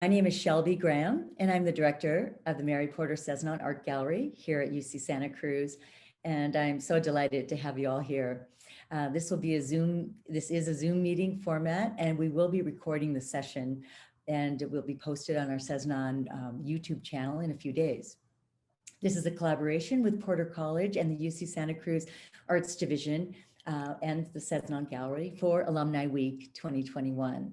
My name is Shelby Graham, and I'm the director of the Mary Porter Sesnon Art Gallery here at UC Santa Cruz. And I'm so delighted to have you all here. This is a Zoom meeting format, and we will be recording the session, and it will be posted on our Sesnon YouTube channel in a few days. This is a collaboration with Porter College and the UC Santa Cruz Arts Division and the Sesnon Gallery for Alumni Week 2021.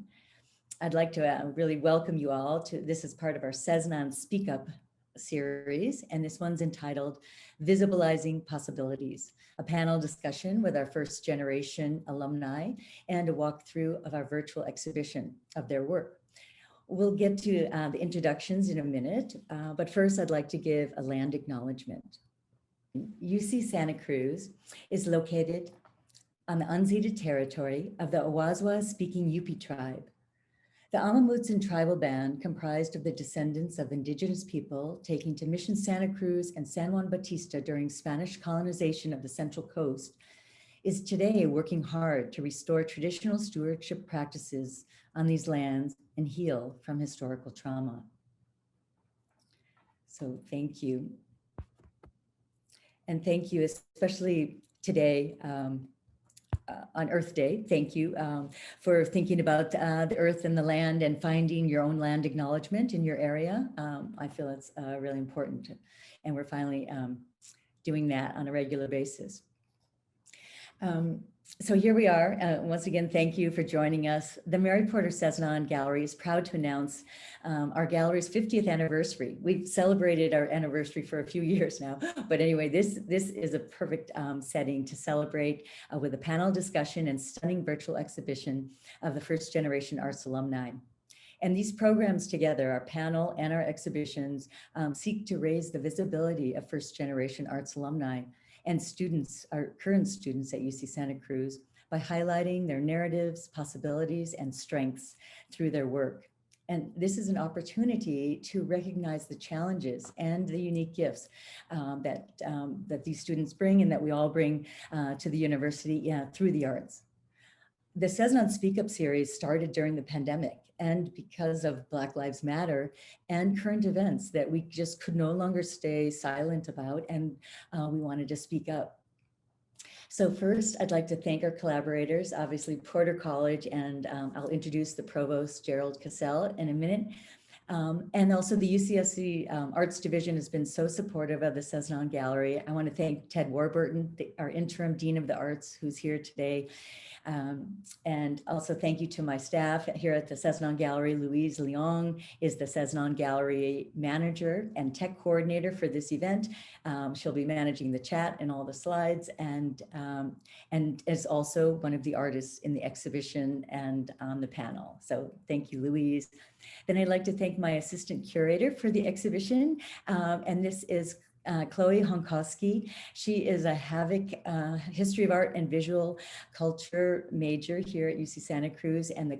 I'd like to really welcome you all to, this is part of our Sesnon Speak Up series, and this one's entitled Visibilizing Possibilities, a panel discussion with our first generation alumni and a walkthrough of our virtual exhibition of their work. We'll get to the introductions in a minute, but first I'd like to give a land acknowledgement. UC Santa Cruz is located on the unceded territory of the Awaswa-speaking Yupi tribe. The Amamutsan tribal band, comprised of the descendants of indigenous people taking to Mission Santa Cruz and San Juan Bautista during Spanish colonization of the Central Coast, is today working hard to restore traditional stewardship practices on these lands and heal from historical trauma. So thank you. And thank you, especially today, on Earth Day. Thank you for thinking about the earth and the land and finding your own land acknowledgement in your area. I feel it's really important, and we're finally doing that on a regular basis. So here we are. Once again, thank you for joining us. The Mary Porter Sesnon Gallery is proud to announce our gallery's 50th anniversary. We've celebrated our anniversary for a few years now, but anyway, this is a perfect setting to celebrate with a panel discussion and stunning virtual exhibition of the first generation arts alumni. And these programs together, our panel and our exhibitions, seek to raise the visibility of first generation arts alumni and students, our current students at UC Santa Cruz, by highlighting their narratives, possibilities, and strengths through their work. And this is an opportunity to recognize the challenges and the unique gifts that these students bring and that we all bring to the university through the arts. The Sesnon Speak Up series started during the pandemic, and because of Black Lives Matter and current events that we just could no longer stay silent about, and we wanted to speak up. So first, I'd like to thank our collaborators, obviously Porter College, and I'll introduce the Provost, Gerald Cassell, in a minute. And also the UCSC Arts Division has been so supportive of the Sesnon Gallery. I want to thank Ted Warburton, our interim Dean of the Arts, who's here today. And also thank you to my staff here at the Sesnon Gallery. Louise Leong is the Sesnon Gallery manager and tech coordinator for this event. She'll be managing the chat and all the slides, and is also one of the artists in the exhibition and on the panel. So thank you, Louise. Then I'd like to thank my assistant curator for the exhibition, and this is Chloe Honkowski. She is a Havoc History of Art and Visual Culture major here at UC Santa Cruz and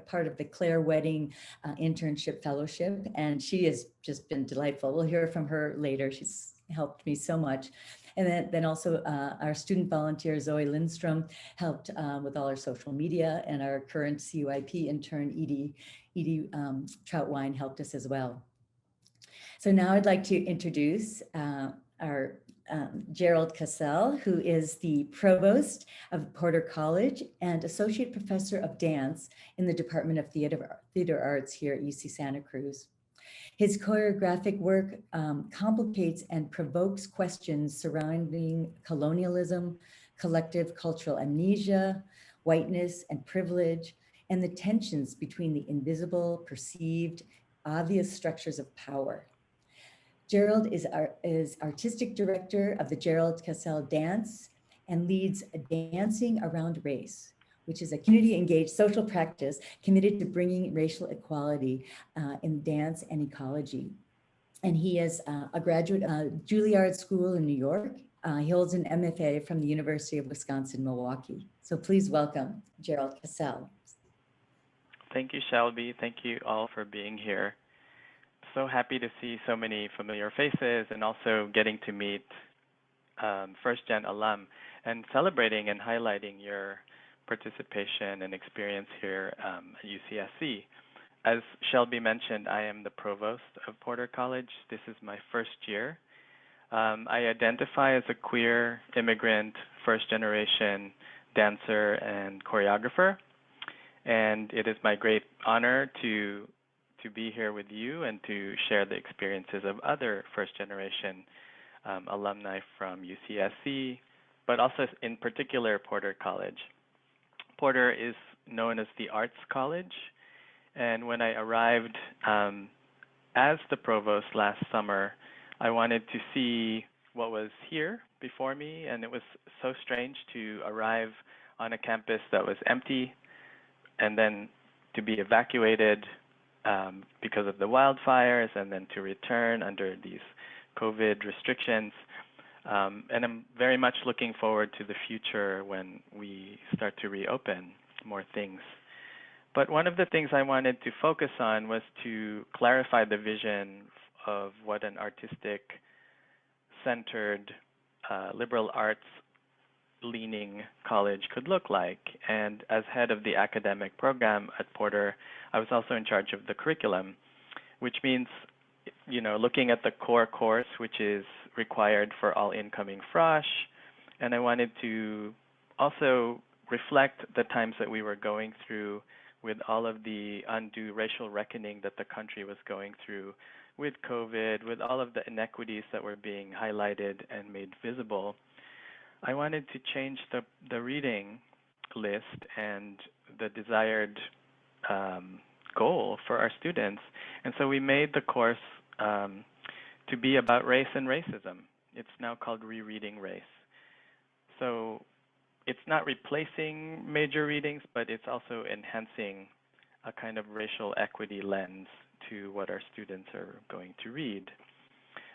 part of the Claire Wedding Internship Fellowship. And she has just been delightful. We'll hear from her later. She's helped me so much. And then also our student volunteer, Zoe Lindstrom, helped with all our social media, and our current CUIP intern, Edie Troutwine, helped us as well. So now I'd like to introduce our Gerald Cassell, who is the Provost of Porter College and Associate Professor of Dance in the Department of Theater Arts here at UC Santa Cruz. His choreographic work complicates and provokes questions surrounding colonialism, collective cultural amnesia, whiteness and privilege, and the tensions between the invisible, perceived, obvious structures of power. Gerald is artistic director of the Gerald Cassell Dance and leads Dancing Around Race, which is a community-engaged social practice committed to bringing racial equality in dance and ecology. And he is a graduate of Juilliard School in New York. He holds an MFA from the University of Wisconsin-Milwaukee. So please welcome Gerald Cassell. Thank you, Shelby. Thank you all for being here. So happy to see so many familiar faces and also getting to meet first-gen alum and celebrating and highlighting your participation and experience here at UCSC. as Shelby mentioned, I am the Provost of Porter College. This is my first year. I identify as a queer, immigrant, first-generation dancer and choreographer, and it is my great honor to be here with you and to share the experiences of other first-generation alumni from UCSC, but also in particular Porter College. Porter is known as the Arts College, and when I arrived as the provost last summer, I wanted to see what was here before me, and it was so strange to arrive on a campus that was empty and then to be evacuated because of the wildfires and then to return under these COVID restrictions. And I'm very much looking forward to the future when we start to reopen more things. But one of the things I wanted to focus on was to clarify the vision of what an artistic-centered, liberal arts-leaning college could look like. And as head of the academic program at Porter, I was also in charge of the curriculum, which means, you know, looking at the core course, which is required for all incoming frosh, and I wanted to also reflect the times that we were going through with all of the undue racial reckoning that the country was going through with COVID, with all of the inequities that were being highlighted and made visible. I wanted to change the reading list and the desired goal for our students. And so we made the course to be about race and racism. It's now called Rereading Race. So it's not replacing major readings, but it's also enhancing a kind of racial equity lens to what our students are going to read.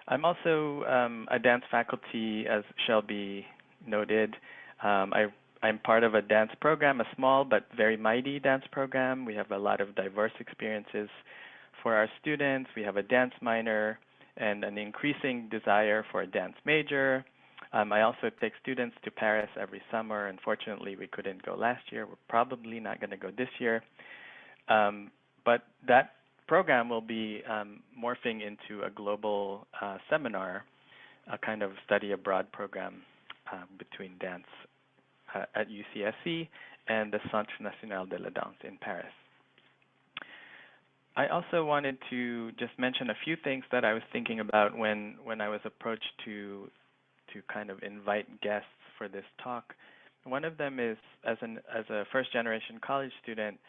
I'm also a dance faculty, as Shelby noted. I'm part of a dance program, a small but very mighty dance program. We have a lot of diverse experiences for our students. We have a dance minor and an increasing desire for a dance major. I also take students to Paris every summer. Unfortunately, we couldn't go last year. We're probably not going to go this year. But that program will be morphing into a global seminar, a kind of study abroad program between dance at UCSC and the Centre National de la Danse in Paris. I also wanted to just mention a few things that I was thinking about when I was approached to kind of invite guests for this talk. One of them is, as a first-generation college student,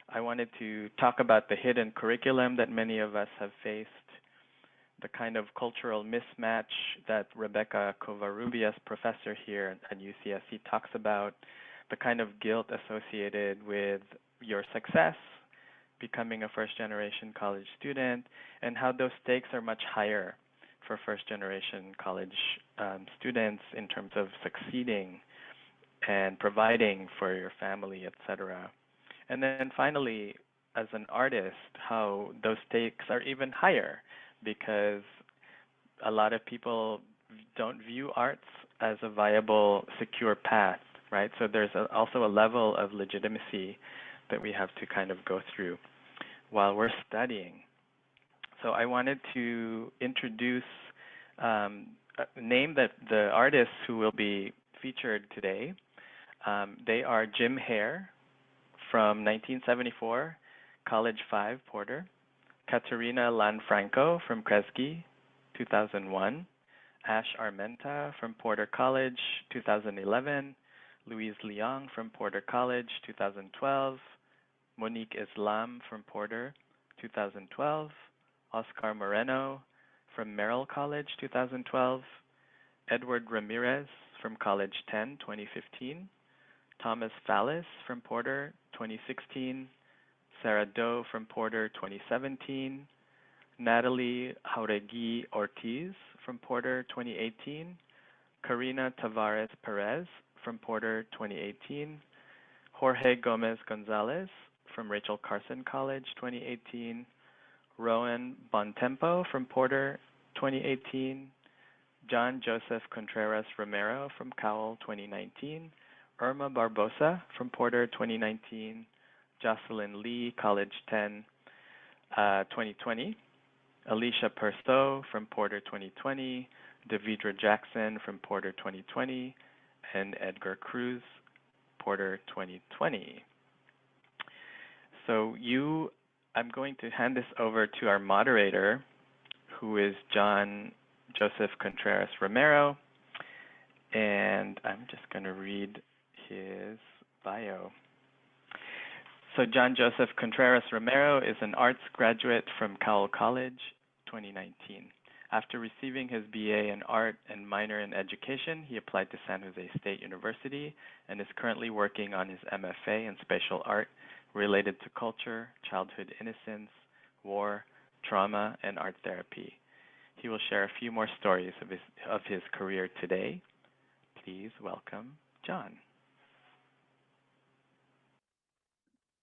I wanted to talk about the hidden curriculum that many of us have faced, the kind of cultural mismatch that Rebecca Covarrubias, professor here at UCSC, talks about, the kind of guilt associated with your success, becoming a first-generation college student, and how those stakes are much higher for first-generation college students in terms of succeeding and providing for your family, etc. And then finally, as an artist, how those stakes are even higher because a lot of people don't view arts as a viable, secure path, right? So there's also a level of legitimacy that we have to kind of go through while we're studying. So I wanted to introduce, name that the artists who will be featured today. They are Jim Hare from 1974, College 5, Porter. Katerina Lanfranco from Kresge, 2001. Ash Armenta from Porter College, 2011. Louise Leong from Porter College, 2012. Monique Islam from Porter, 2012. Oscar Moreno from Merrill College, 2012. Edward Ramirez from College 10, 2015. Thomas Fallis from Porter, 2016. Sarah Doe from Porter, 2017. Natalie Jauregui Ortiz from Porter, 2018. Karina Tavares Perez from Porter, 2018. Jorge Gomez-Gonzalez from Rachel Carson College, 2018. Roan Bontempo from Porter, 2018. John Joseph Contreras Romero from Cowell, 2019. Irma Barbosa from Porter, 2019. Jocelyn Lee, College 10. 2020, Alicia Perceau from Porter 2020, Davida Jackson from Porter 2020, and Edgar Cruz, Porter 2020. So I'm going to hand this over to our moderator, who is John Joseph Contreras Romero, and I'm just going to read his bio. So John Joseph Contreras Romero is an arts graduate from Cowell College, 2019. After receiving his BA in art and minor in education, he applied to San Jose State University and is currently working on his MFA in spatial art related to culture, childhood innocence, war, trauma, and art therapy. He will share a few more stories of his career today. Please welcome John.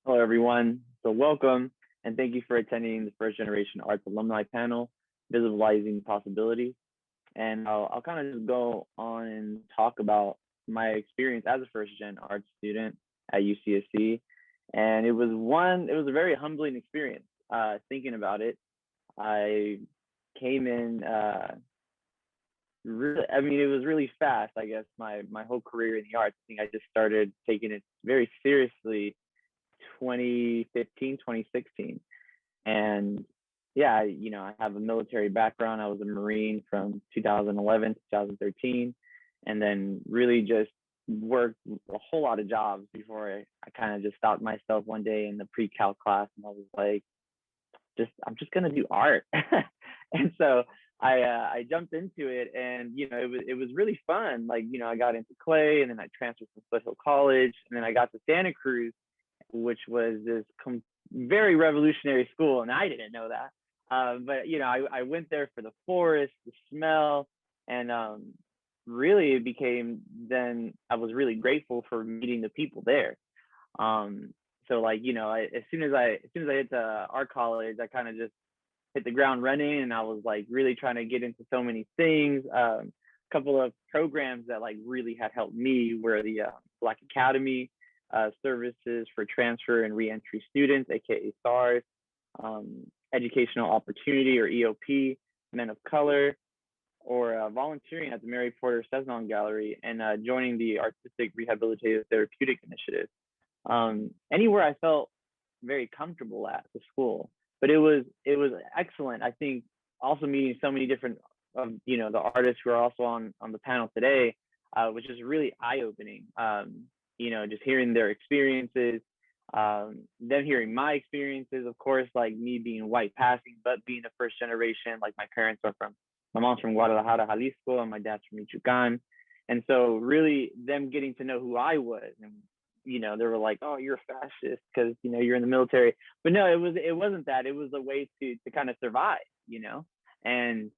Hello, everyone. So welcome, and thank you for attending the First Generation Arts Alumni panel, Visibilizing Possibilities. And I'll kind of just go on and talk about my experience as a first-gen arts student at UCSC. And it was a very humbling experience. Thinking about it, I came in, it was really fast, I guess, my whole career in the arts. I think I just started taking it very seriously 2015, 2016. And yeah, I have a military background. I was a Marine from 2011 to 2013, and then really just worked a whole lot of jobs before I kind of just stopped myself one day in the pre-cal class, and I was like, I'm just gonna do art. And so I jumped into it, and it was really fun. Like, I got into clay, and then I transferred from Foothill College, and then I got to Santa Cruz, which was this very revolutionary school, and I didn't know that. But I went there for the forest, the smell, and really it became, then I was really grateful for meeting the people there. So like, as soon as I hit the art college, I kind of just hit the ground running, and I was like really trying to get into so many things. A couple of programs that like really had helped me were the Black Academy services for transfer and reentry students, aka SARS, Educational Opportunity or EOP, Men of Color, or volunteering at the Mary Porter Sesnon Gallery, and joining the Artistic Rehabilitative Therapeutic Initiative. Anywhere I felt very comfortable at the school, but it was excellent. I think also meeting so many different the artists who are also on the panel today, which is really eye-opening. Just hearing their experiences, then hearing my experiences, of course, like me being white passing, but being a first generation, like my mom's from Guadalajara, Jalisco, and my dad's from Michoacan. And so really them getting to know who I was, and, they were like, oh, you're a fascist because, you're in the military. But no, it wasn't that. It was a way to kind of survive, and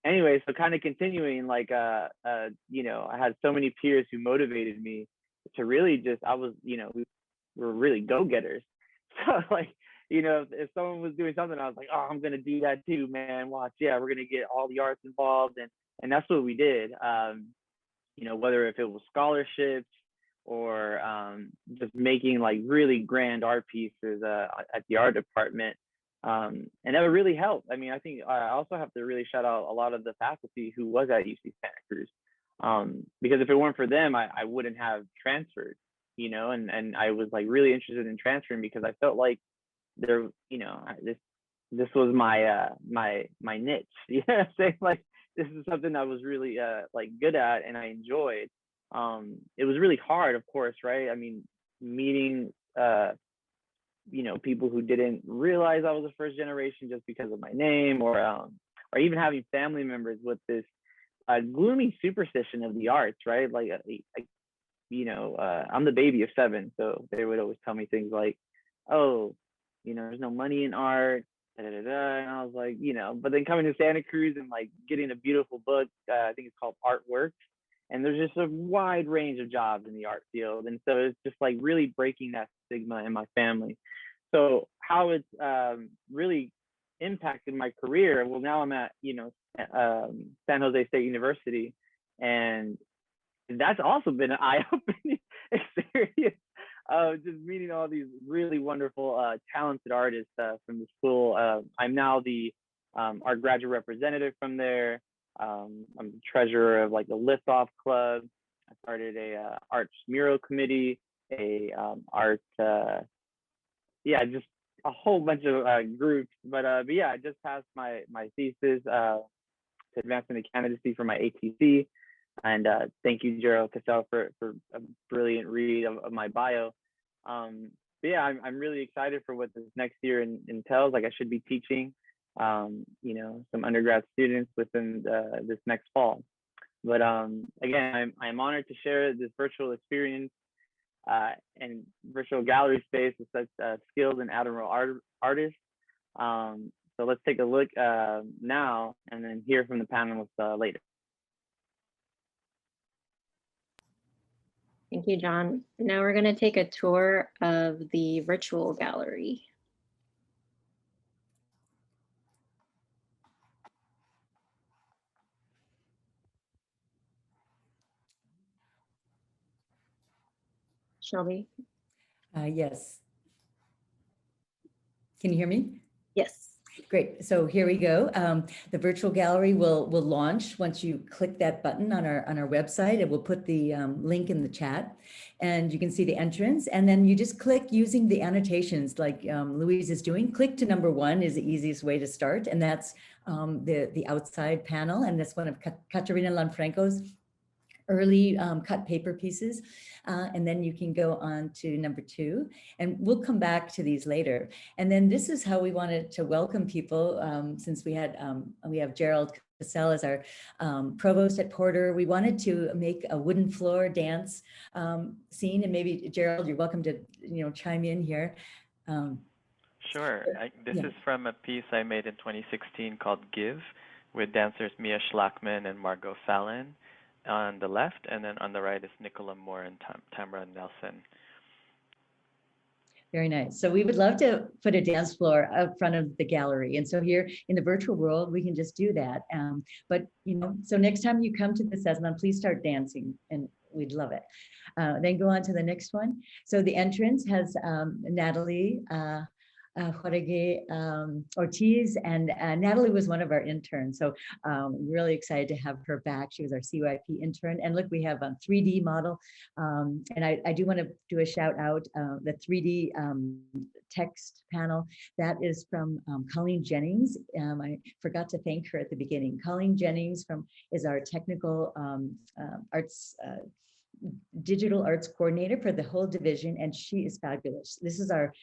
anyway, so kind of continuing, like, I had so many peers who motivated me to really just, we were really go-getters. So like, if someone was doing something, I was like, oh, I'm going to do that too, man. Watch. Yeah, we're going to get all the arts involved. And that's what we did. Whether if it was scholarships or just making like really grand art pieces at the art department. And that would really help. I mean, I think I also have to really shout out a lot of the faculty who was at UC Santa Cruz, because if it weren't for them, I wouldn't have transferred, and I was like really interested in transferring because I felt like there, this was my my niche. You know what I'm saying? Like, this is something I was really like good at and I enjoyed. It was really hard, of course, right? I mean, meeting people who didn't realize I was a first generation just because of my name, or even having family members with this gloomy superstition of the arts, right? Like, I'm the baby of 7, so they would always tell me things like, oh, there's no money in art, da, da, da, da. And I was like, but then coming to Santa Cruz and like getting a beautiful book, I think it's called Artworks, and there's just a wide range of jobs in the art field. And so it's just like really breaking that stigma in my family. So how it's really impacted my career, well, now I'm at, San Jose State University, and that's also been an eye-opening experience. just meeting all these really wonderful, talented artists from the school. I'm now the art graduate representative from there. I'm the treasurer of like the Liftoff Club. I started a arts mural committee, a art, yeah, just a whole bunch of groups. But yeah, I just passed my thesis to advance into candidacy for my ATC. And thank you, Gerald Cassell, for a brilliant read of my bio. But yeah, I'm really excited for what this next year entails. Like I should be teaching, you know, some undergrad students within this next fall. But again, I'm honored to share this virtual experience and virtual gallery space with such skilled and admirable artists. So let's take a look now and then hear from the panelists later. Thank you, John. Now we're going to take a tour of the virtual gallery. Shelby? Yes. Can you hear me? Yes. Great. So here we go. The virtual gallery will launch once you click that button on our website. It will put the link in the chat, and you can see the entrance. And then you just click using the annotations like Louise is doing. Click to number 1 is the easiest way to start, and that's the outside panel, and that's one of Katerina Lanfranco's early cut paper pieces. And then you can go on to number 2, and we'll come back to these later. And then this is how we wanted to welcome people, since we have Gerald Cassell as our provost at Porter. We wanted to make a wooden floor dance scene, and maybe Gerald, you're welcome to chime in here. Sure. This is from a piece I made in 2016 called Give, with dancers Mia Schlackman and Margot Fallon on the left, and then on the right is Nicola Moore and Tamara Nelson. Very nice. So we would love to put a dance floor up front of the gallery. And so here in the virtual world, we can just do that. But, so next time you come to the Sesnon, please start dancing, and we'd love it. Then go on to the next one. So the entrance has Natalie, Jauregui, Ortiz, and Natalie was one of our interns. So really excited to have her back. She was our CYP intern. And look, we have a 3D model. And I do want to do a shout out, the 3D text panel. That is from Colleen Jennings. I forgot to thank her at the beginning. Colleen Jennings is our technical arts digital arts coordinator for the whole division, and she is fabulous. This is our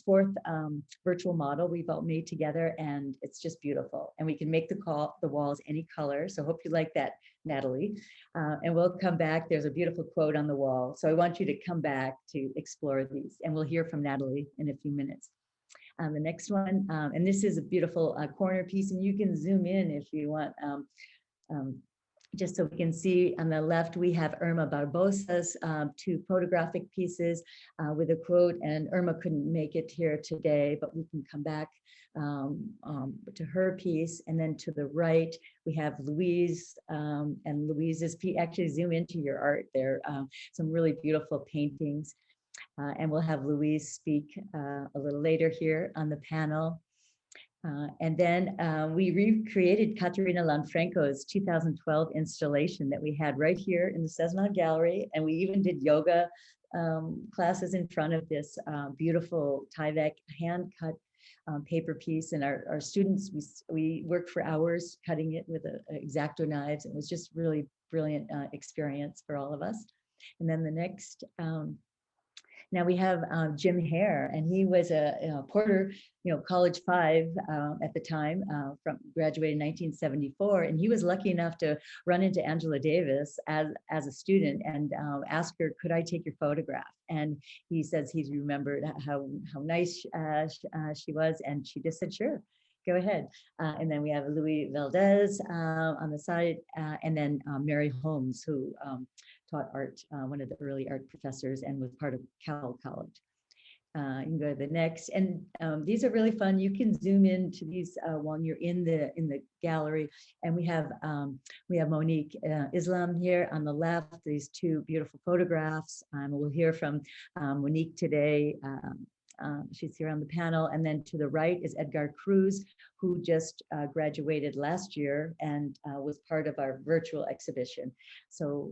4th virtual model we've all made together, and it's just beautiful. And we can make the walls any color. So hope you like that, Natalie. And we'll come back. There's a beautiful quote on the wall. So I want you to come back to explore these, and we'll hear from Natalie in a few minutes. The next one, and this is a beautiful corner piece, and you can zoom in if you want. Just so we can see on the left, we have Irma Barbosa's 2 photographic pieces with a quote, and Irma couldn't make it here today, but we can come back to her piece. And then to the right, we have Louise, and Louise's piece. Actually zoom into your art there, some really beautiful paintings. And we'll have Louise speak a little later here on the panel. And then we recreated Katerina Lanfranco's 2012 installation that we had right here in the Sesnon Gallery. And we even did yoga classes in front of this beautiful Tyvek hand-cut paper piece. And our students, we worked for hours cutting it with X-Acto knives. It was just really brilliant experience for all of us. And then the next, now we have Jim Hare, and he was a Porter, College 5 at the time, graduated in 1974, and he was lucky enough to run into Angela Davis as a student and ask her, could I take your photograph? And he says he's remembered how nice she was, and she just said, sure, go ahead. And then we have Louis Valdez on the side, and then Mary Holmes, who taught art, one of the early art professors, and was part of Cowell College. You can go to the next, and these are really fun. You can zoom into these while you're in the gallery, and we have Monique Islam here on the left. These two beautiful photographs. We'll hear from Monique today. She's here on the panel, and then to the right is Edgar Cruz, who just graduated last year and was part of our virtual exhibition. So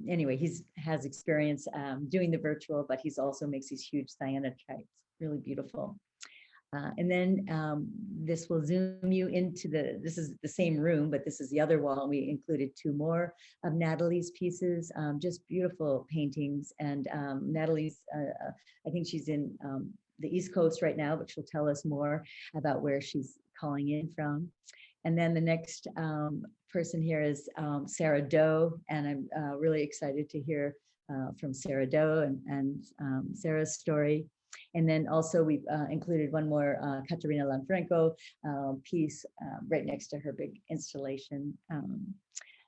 anyway, he has experience doing the virtual, but he's also makes these huge cyanotypes, really beautiful. And then this will zoom you into this is the same room, but this is the other wall. We included two more of Natalie's pieces, just beautiful paintings. And Natalie's, I think she's in the East Coast right now, but she'll tell us more about where she's calling in from. And then the next person here is Sarah Doe, and I'm really excited to hear from Sarah Doe and Sarah's story. And then also we've included one more Katerina Lanfranco piece right next to her big installation.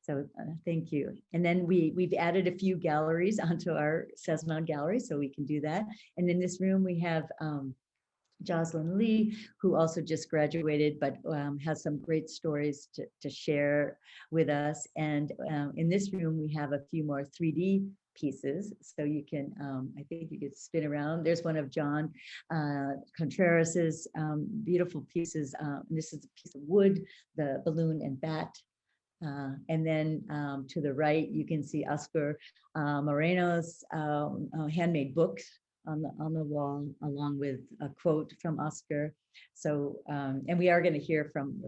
So thank you. And then we've added a few galleries onto our Sesnon gallery, so we can do that. And in this room we have Jocelyn Lee, who also just graduated, but has some great stories to share with us. And in this room, we have a few more 3D pieces. So you can, I think you could spin around. There's one of John Contreras' beautiful pieces. This is a piece of wood, the balloon and bat. And then to the right, you can see Oscar Moreno's handmade books on the wall, along with a quote from Oscar. So, and we are going to hear from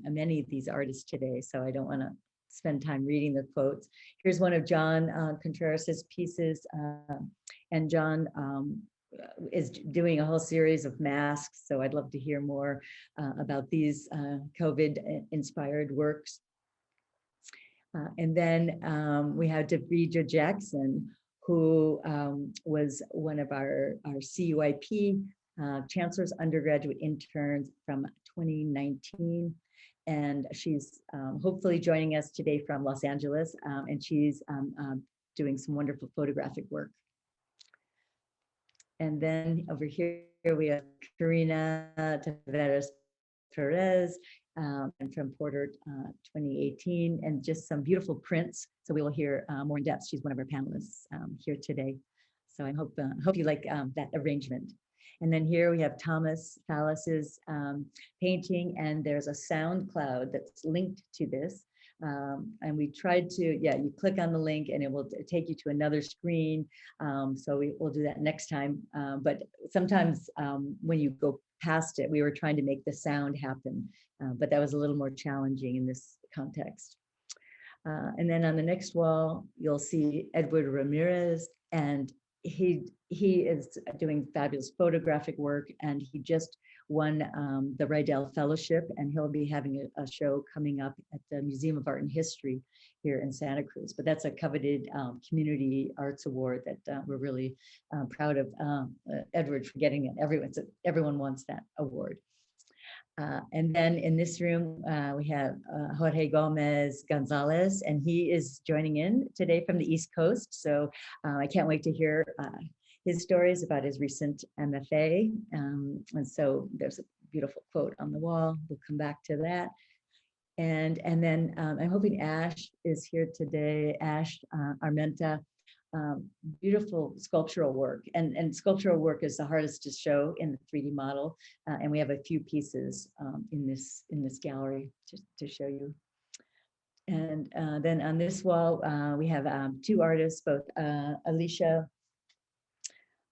many of these artists today, so I don't want to spend time reading the quotes. Here's one of John Contreras' pieces, and John is doing a whole series of masks, so I'd love to hear more about these COVID-inspired works. And then we have Davida Jackson, who was one of our CUIP Chancellor's undergraduate interns from 2019. And she's hopefully joining us today from Los Angeles, and she's doing some wonderful photographic work. And then over here we have Karina Tavares Perez, and from Porter 2018, and just some beautiful prints. So we will hear more in depth. She's one of our panelists here today. So I hope you like that arrangement. And then here we have Thomas Fallis's painting, and there's a sound cloud that's linked to this. And we tried to, you click on the link and it will take you to another screen. So we'll do that next time. But sometimes when you go past it, we were trying to make the sound happen, but that was a little more challenging in this context. And then on the next wall, you'll see Edward Ramirez, and he is doing fabulous photographic work, and he just won the Rydell Fellowship, and he'll be having a show coming up at the Museum of Art and History here in Santa Cruz. But that's a coveted Community Arts Award that we're really proud of Edward for getting it. Everyone wants that award. And then in this room, we have Jorge Gomez-Gonzalez, and he is joining in today from the East Coast. So I can't wait to hear his stories about his recent MFA. And so there's a beautiful quote on the wall. We'll come back to that. And then I'm hoping Ash is here today. Ash Armenta. Beautiful sculptural work, and sculptural work is the hardest to show in the 3D model, and we have a few pieces in this gallery to show you. And then on this wall we have two artists, both Alicia,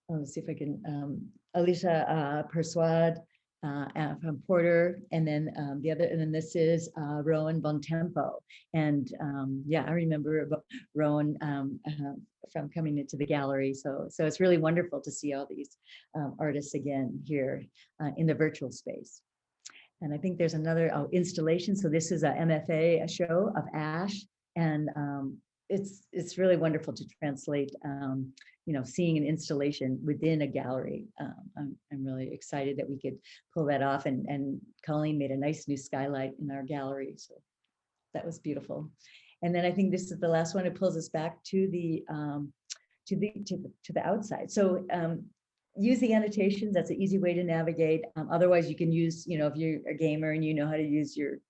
let's see if I can, Alicia Persuade from Porter, and then and then this is Roan Bontempo. And I remember Roan from coming into the gallery. So it's really wonderful to see all these artists again here in the virtual space. And I think there's another installation. So this is a MFA show of Ash, and it's really wonderful to translate seeing an installation within a gallery. I'm really excited that we could pull that off, and Colleen made a nice new skylight in our gallery, so that was beautiful. And then I think this is the last one. It pulls us back to the outside. So use the annotations. That's an easy way to navigate. Otherwise, you can use, if you're a gamer and you know how to use you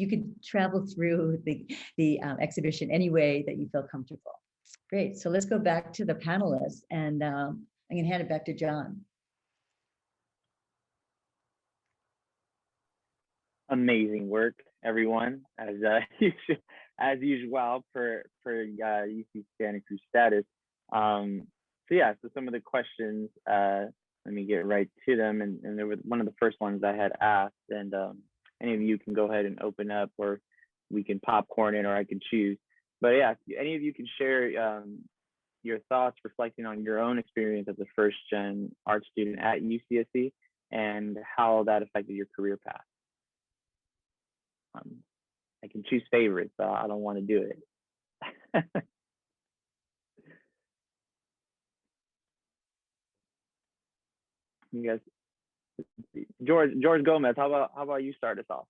could travel through the exhibition any way that you feel comfortable. Great. So let's go back to the panelists, and I'm going to hand it back to John. Amazing work, everyone, as usual for UC Santa Cruz status. So some of the questions, let me get right to them, and there was one of the first ones I had asked, and any of you can go ahead and open up, or we can popcorn it, or I can choose. But yeah, if any of you can share your thoughts reflecting on your own experience as a first-gen art student at UCSC and how that affected your career path. I can choose favorites, so I don't want to do it. You guys, George Gomez, how about you start us off,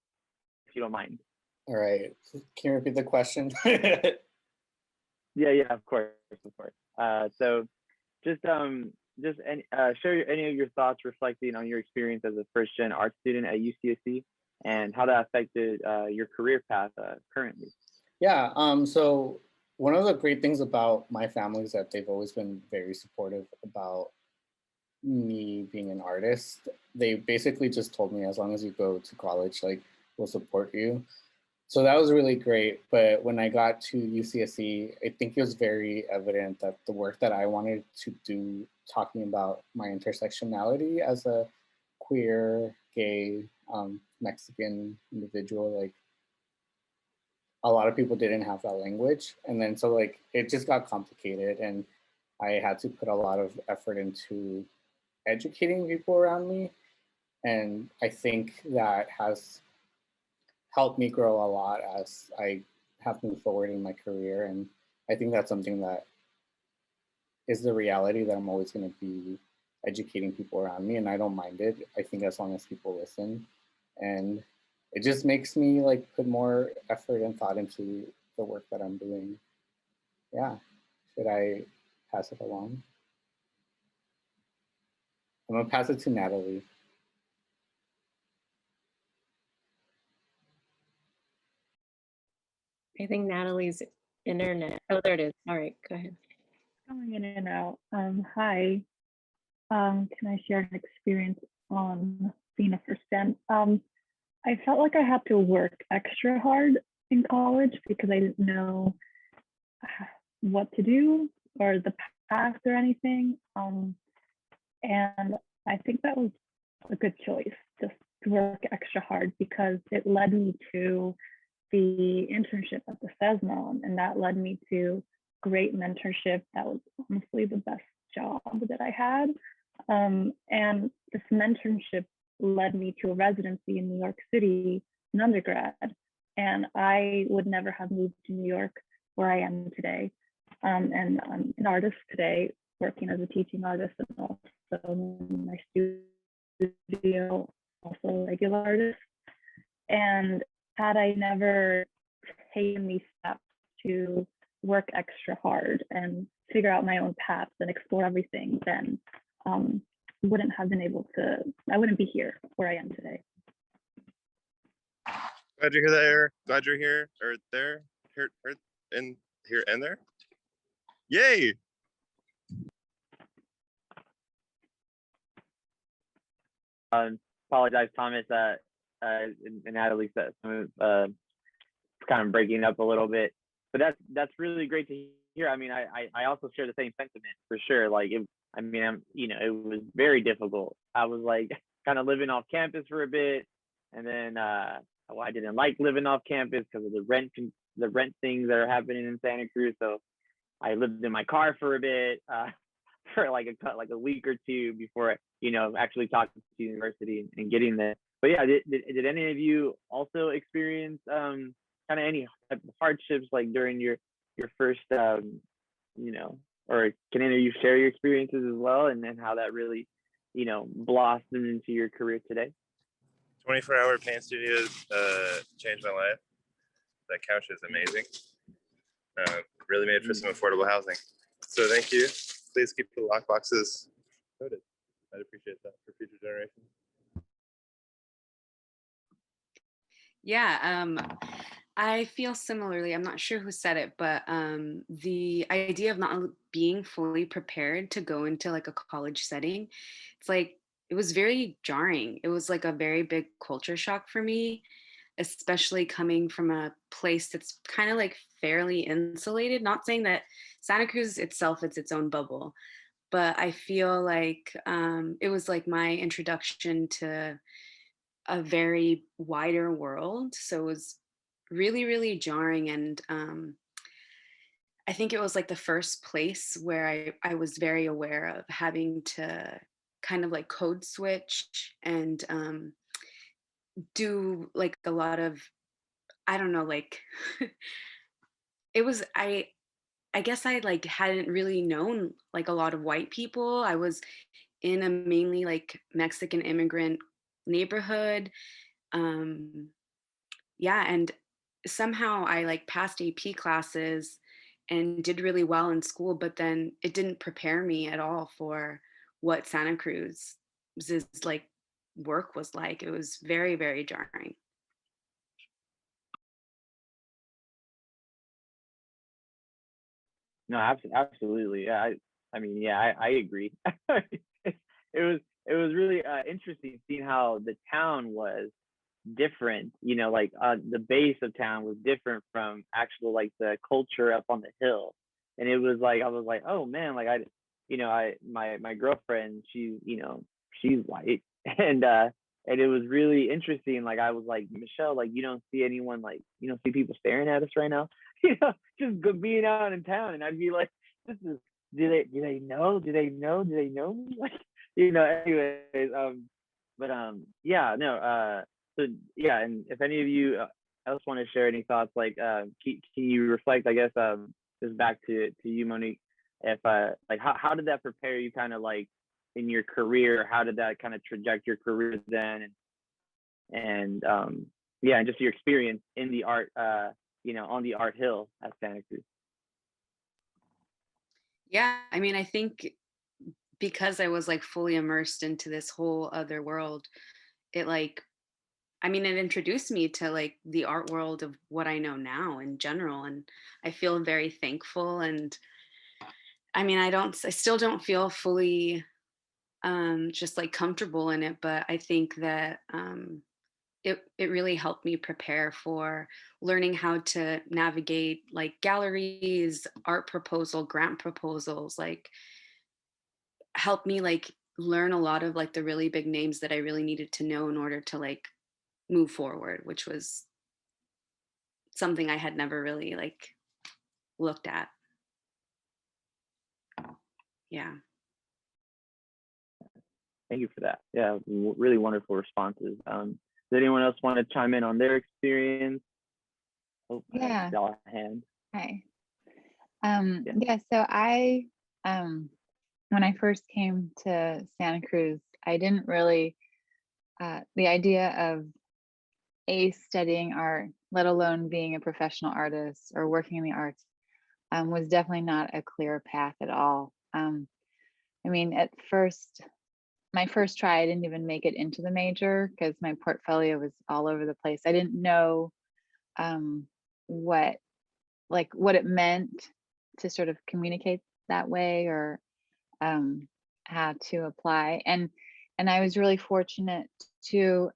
if you don't mind? All right. Can you repeat the question? Yeah, of course. So just share any of your thoughts reflecting on your experience as a first-gen art student at UCSC and how that affected your career path currently. Yeah, so one of the great things about my family is that they've always been very supportive about me being an artist. They basically just told me, as long as you go to college, like, we'll support you. So that was really great. But when I got to UCSC, I think it was very evident that the work that I wanted to do, talking about my intersectionality as a queer, gay, Mexican individual, like, a lot of people didn't have that language. And then so like, it just got complicated, and I had to put a lot of effort into educating people around me. And I think that has helped me grow a lot as I have moved forward in my career. And I think that's something that is the reality, that I'm always going to be educating people around me, and I don't mind it. I think as long as people listen, and it just makes me like put more effort and thought into the work that I'm doing. Yeah, should I pass it along? I'm gonna pass it to Natalie. I think Natalie's internet. Oh, there it is. All right, go ahead. Coming in and out. Hi. Can I share an experience on being a first gen? I felt like I had to work extra hard in college because I didn't know what to do or the path or anything. And I think that was a good choice, just to work extra hard, because it led me to the internship at the Sesnon, and that led me to great mentorship. That was honestly the best job that I had. And this mentorship led me to a residency in New York City in undergrad. And I would never have moved to New York where I am today. And I'm an artist today, working as a teaching artist and also in my studio, also a regular artist. And had I never taken these steps to work extra hard and figure out my own paths and explore everything, then wouldn't have been able to, I wouldn't be here where I am today. Glad you're there. Glad you're here, or there, here and there. Yay! Apologize, Thomas. And Natalie said kind of breaking up a little bit, but that's really great to hear. I mean, I also share the same sentiment for sure. Like, it was very difficult. I was like kind of living off campus for a bit, and then I didn't like living off campus because of the rent things that are happening in Santa Cruz. So I lived in my car for a bit, for like a week or two before actually talking to the university and getting there. But yeah, did any of you also experience kind of any hardships like during your first or can any of you share your experiences as well, and then how that really blossomed into your career today? 24-hour paint studios changed my life. That couch is amazing. Really made for some affordable housing. So thank you please keep the lockboxes coded. I'd appreciate that for future generations. Yeah, I feel similarly. I'm not sure who said it, but the idea of not being fully prepared to go into like a college setting, it's like, it was very jarring. It was like a very big culture shock for me, especially coming from a place that's kind of like fairly insulated. Not saying that Santa Cruz itself is its own bubble, but I feel like it was like my introduction to a very wider world. So it was really, really jarring. And I think it was like the first place where I was very aware of having to kind of like code switch and do like a lot of, I don't know, like it was, I guess I like hadn't really known like a lot of white people. I was in a mainly like Mexican immigrant neighborhood. Yeah, and somehow I like passed AP classes and did really well in school, but then it didn't prepare me at all for what Santa Cruz's like work was like. It was very, very jarring. No, absolutely. Yeah, I mean, yeah, I agree. It was really interesting seeing how the town was different. You know, like the base of town was different from actual like the culture up on the hill, and it was like I was like, oh man, like my girlfriend, she's white, and it was really interesting. Like I was like, Michelle, like you don't see anyone, like you don't see people staring at us right now, just being out in town, and I'd be like, this is, do they know me, like anyways, yeah, no, so yeah, and if any of you else want to share any thoughts, like can you reflect, I guess, just back to you, Monique, if like how did that prepare you kind of like in your career? How did that kind of traject your career then, and yeah, and just your experience in the art, on the art hill at Santa Cruz? Yeah, I mean, I think because I was like fully immersed into this whole other world, it like, I mean, it introduced me to like the art world of what I know now in general. And I feel very thankful. And I mean, I still don't feel fully just like comfortable in it, but I think that it really helped me prepare for learning how to navigate like galleries, art proposal, grant proposals, like helped me like learn a lot of like the really big names that I really needed to know in order to like move forward, which was something I had never really like looked at. Yeah. Thank you for that. Yeah, really wonderful responses. Does anyone else want to chime in on their experience? Oh, Yeah. I saw a hand. Hi. Yeah, so I when I first came to Santa Cruz, I didn't really the idea of studying art, let alone being a professional artist or working in the arts, was definitely not a clear path at all. I mean, at first, my first try, I didn't even make it into the major because my portfolio was all over the place. I didn't know what it meant to sort of communicate that way, or how to apply. And I was really fortunate to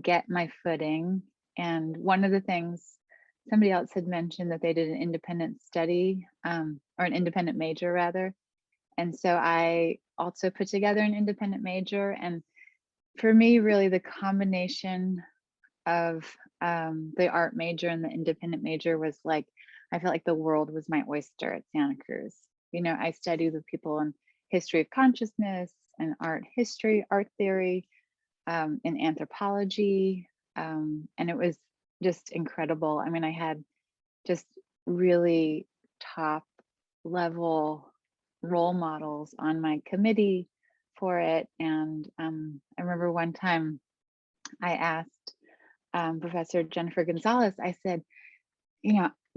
get my footing. And one of the things, somebody else had mentioned that they did an independent study, or an independent major rather. And so I also put together an independent major. And for me, really the combination of the art major and the independent major was like, I felt like the world was my oyster at Santa Cruz. You know, I studied with people in history of consciousness and art history, art theory, in anthropology, and it was just incredible. I mean, I had just really top level role models on my committee for it. And I remember one time I asked Professor Jennifer Gonzalez, I said,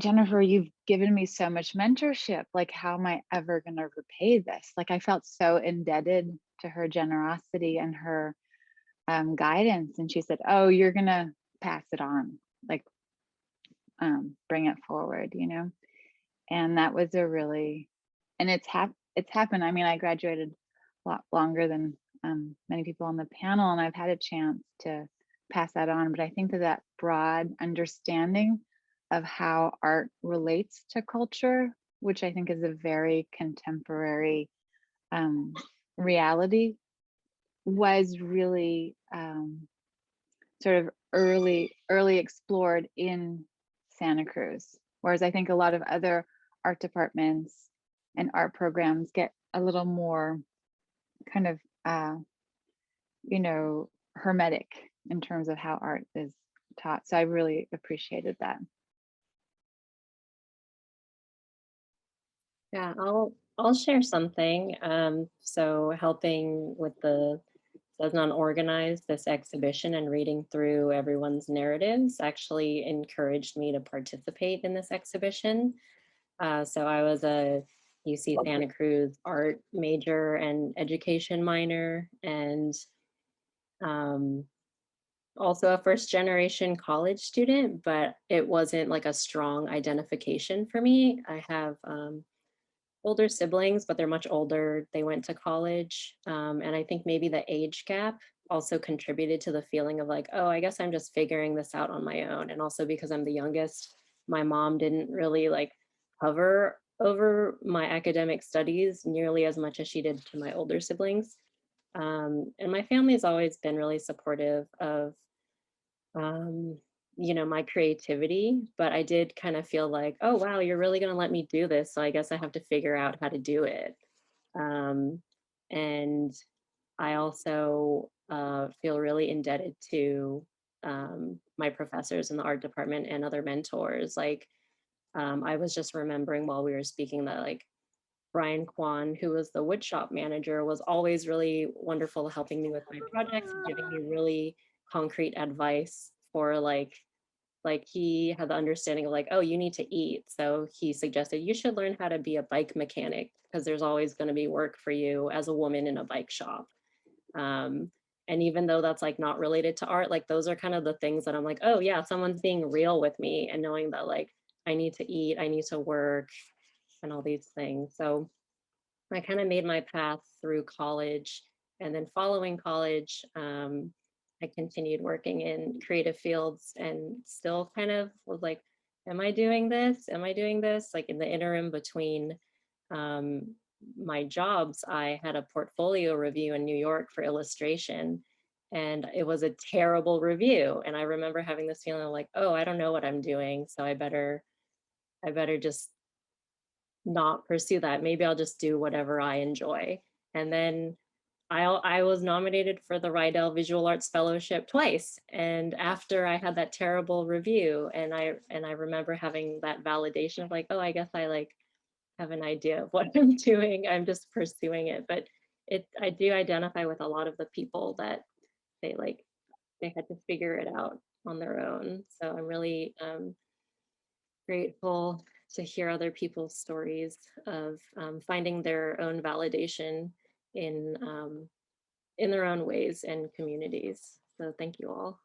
Jennifer, you've given me so much mentorship. Like, how am I ever going to repay this? Like, I felt so indebted to her generosity and her guidance. And she said, oh, you're going to pass it on, like, bring it forward, And that was a really, and it's happened. I mean, I graduated a lot longer than many people on the panel, and I've had a chance to pass that on. But I think that broad understanding of how art relates to culture, which I think is a very contemporary reality, was really sort of early explored in Santa Cruz. Whereas I think a lot of other art departments and art programs get a little more kind of, hermetic in terms of how art is taught. So I really appreciated that. Yeah, I'll share something. So helping with the Sesnon organize this exhibition and reading through everyone's narratives actually encouraged me to participate in this exhibition. So I was a UC Santa Cruz art major and education minor, and also a first generation college student, but it wasn't like a strong identification for me. I have older siblings, but they're much older. They went to college. And I think maybe the age gap also contributed to the feeling of like, oh, I guess I'm just figuring this out on my own. And also because I'm the youngest, my mom didn't really like hover over my academic studies nearly as much as she did to my older siblings. And my family has always been really supportive of my creativity, but I did kind of feel like, oh, wow, you're really going to let me do this. So I guess I have to figure out how to do it. And I also feel really indebted to my professors in the art department and other mentors. Like, I was just remembering while we were speaking that like Brian Kwan, who was the woodshop manager, was always really wonderful helping me with my projects and giving me really concrete advice for like he had the understanding of like, oh, you need to eat. So he suggested you should learn how to be a bike mechanic because there's always going to be work for you as a woman in a bike shop. And even though that's like not related to art, like those are kind of the things that I'm like, oh yeah, someone's being real with me and knowing that like I need to eat, I need to work and all these things. So I kind of made my path through college, and then following college, I continued working in creative fields and still kind of was like, am I doing this? Am I doing this? Like in the interim between my jobs, I had a portfolio review in New York for illustration, and it was a terrible review. And I remember having this feeling of like, oh, I don't know what I'm doing, so I better just not pursue that. Maybe I'll just do whatever I enjoy. And then I was nominated for the Rydell Visual Arts Fellowship twice. And after I had that terrible review, and I remember having that validation of like, oh, I guess I like have an idea of what I'm doing. I'm just pursuing it. But I do identify with a lot of the people that they had to figure it out on their own. So I'm really grateful to hear other people's stories of finding their own validation in their own ways and communities. So thank you all.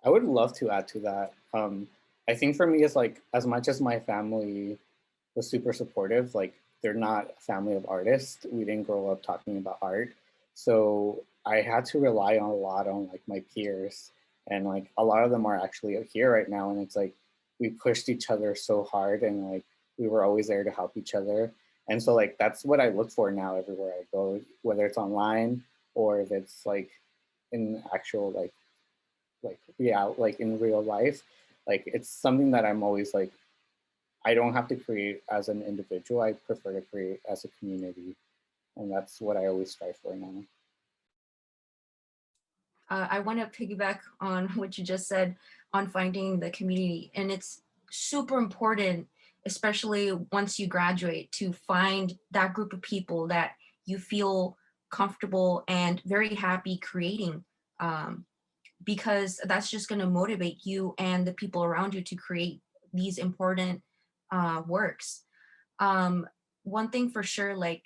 I would love to add to that. I think for me, it's like, as much as my family was super supportive, like they're not a family of artists. We didn't grow up talking about art. So I had to rely on a lot on like my peers, and like a lot of them are actually here right now. And it's like, we pushed each other so hard, and like we were always there to help each other. And so like that's what I look for now everywhere I go, whether it's online or if it's like in actual like in real life. Like it's something that I'm always like, I don't have to create as an individual. I prefer to create as a community, and that's what I always strive for now. I want to piggyback on what you just said on finding the community. And it's super important, especially once you graduate, to find that group of people that you feel comfortable and very happy creating because that's just going to motivate you and the people around you to create these important works. One thing for sure, like,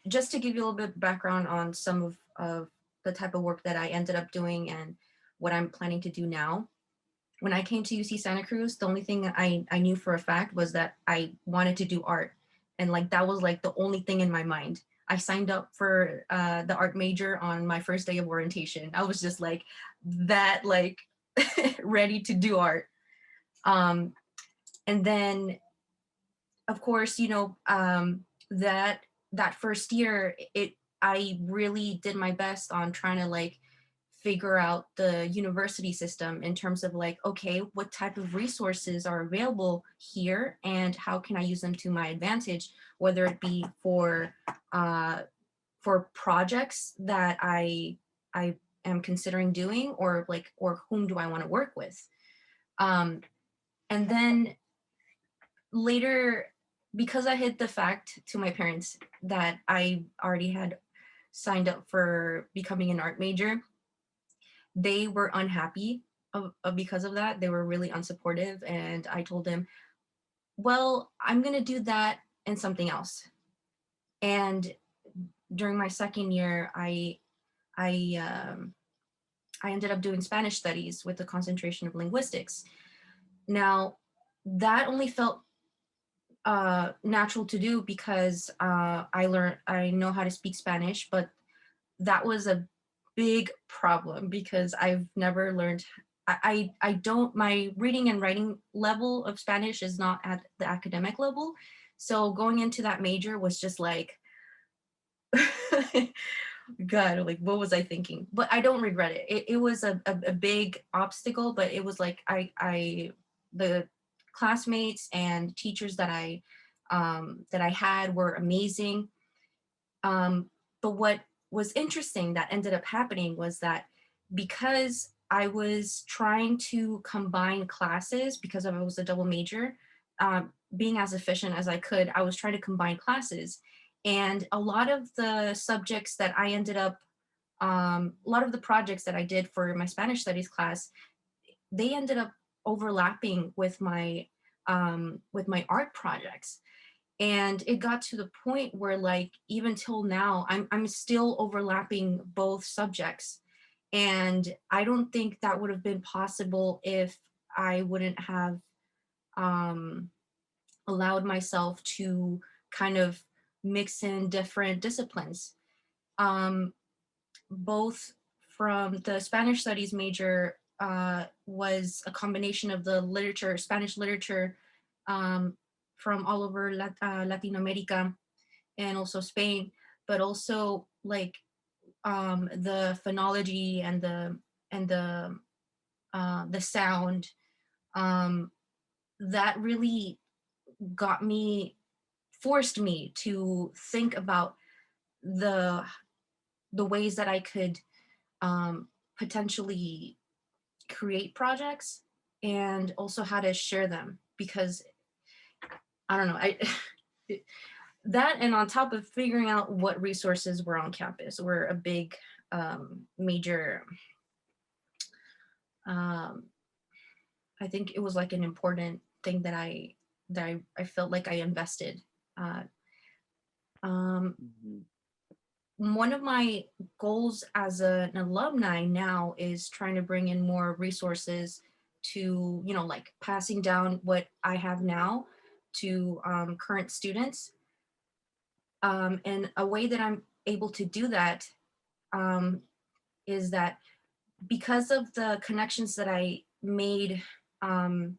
just to give you a little bit of background on some of the type of work that I ended up doing and what I'm planning to do now. When I came to UC Santa Cruz, the only thing I knew for a fact was that I wanted to do art. And like, that was like the only thing in my mind. I signed up for the art major on my first day of orientation. I was just like that, like ready to do art. And then, of course, you know, that first year, I really did my best on trying to like figure out the university system in terms of like, okay, what type of resources are available here and how can I use them to my advantage, whether it be for projects that I am considering doing, or whom do I want to work with. And then later, because I hid the fact to my parents that I already had signed up for becoming an art major, they were unhappy because of that. They were really unsupportive. And I told them, well, I'm going to do that and something else. And during my second year, I ended up doing Spanish studies with the concentration of linguistics. Now, that only felt natural to do because I know how to speak Spanish, but that was a big problem because I've never learned. I don't, my reading and writing level of Spanish is not at the academic level. So going into that major was just like, God, like, what was I thinking? But I don't regret it. It was a big obstacle, but it was like, the classmates and teachers that I had were amazing. But what was interesting that ended up happening was that because I was trying to combine classes, because I was a double major, being as efficient as I could, I was trying to combine classes. And a lot of the subjects that I ended up, a lot of the projects that I did for my Spanish studies class, they ended up overlapping with my art projects. And it got to the point where, like, even till now, I'm still overlapping both subjects. And I don't think that would have been possible if I wouldn't have allowed myself to kind of mix in different disciplines. Both from the Spanish studies major was a combination of the literature, Spanish literature, from all over Latin America and also Spain, but also like the phonology and the sound, that really forced me to think about the ways that I could potentially create projects and also how to share them, because I don't know, that, and on top of figuring out what resources were on campus, were a big major, I think it was like an important thing that I felt like I invested. One of my goals as an alumni now is trying to bring in more resources to, you know, like passing down what I have now to current students. And a way that I'm able to do that is that because of the connections that I made in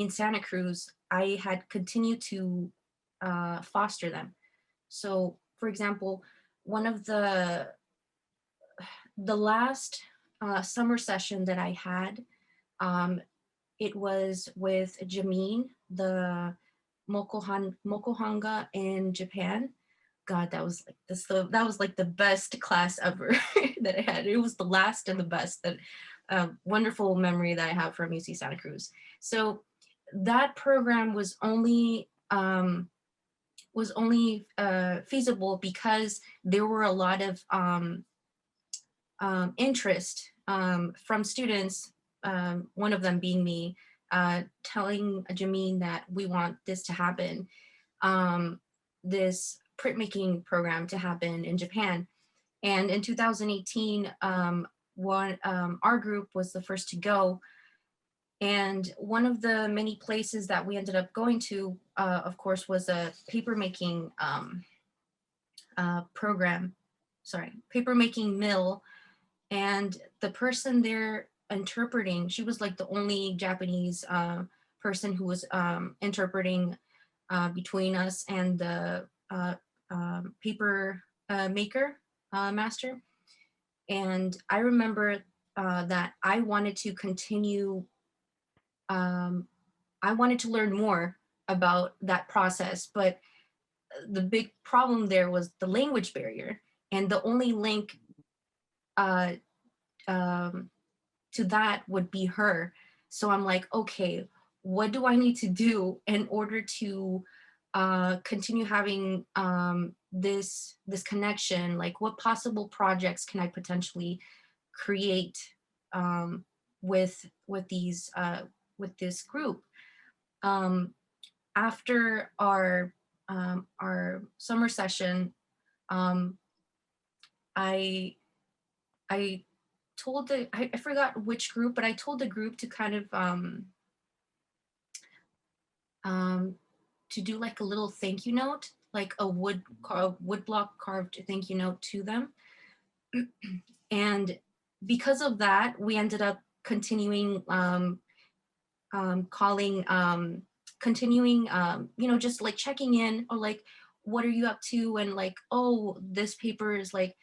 Santa Cruz, I had continued to foster them. So, for example, one of the last summer session that I had, it was with Jamin, the Mokohanga in Japan. God, that was like that was like the best class ever that I had. It was the last and the best. That wonderful memory that I have from UC Santa Cruz. So that program was only feasible because there were a lot of interest from students, one of them being me, telling Jameen that we want this to happen, this printmaking program to happen in Japan. And in 2018, our group was the first to go. And one of the many places that we ended up going to, of course, was a papermaking papermaking mill. And the person there interpreting, she was like the only Japanese person who was interpreting between us and the paper maker master. And I remember that I wanted to continue, I wanted to learn more about that process, but the big problem there was the language barrier, and the only link to that would be her. So I'm like, okay, what do I need to do in order to continue having this connection? Like, what possible projects can I potentially create with this group? After our summer session, I told I forgot which group, but I told the group to kind of to do like a little thank you note, like a wood block carved thank you note to them. And because of that, we ended up continuing just like checking in, or like, what are you up to? And like, oh, this paper is like,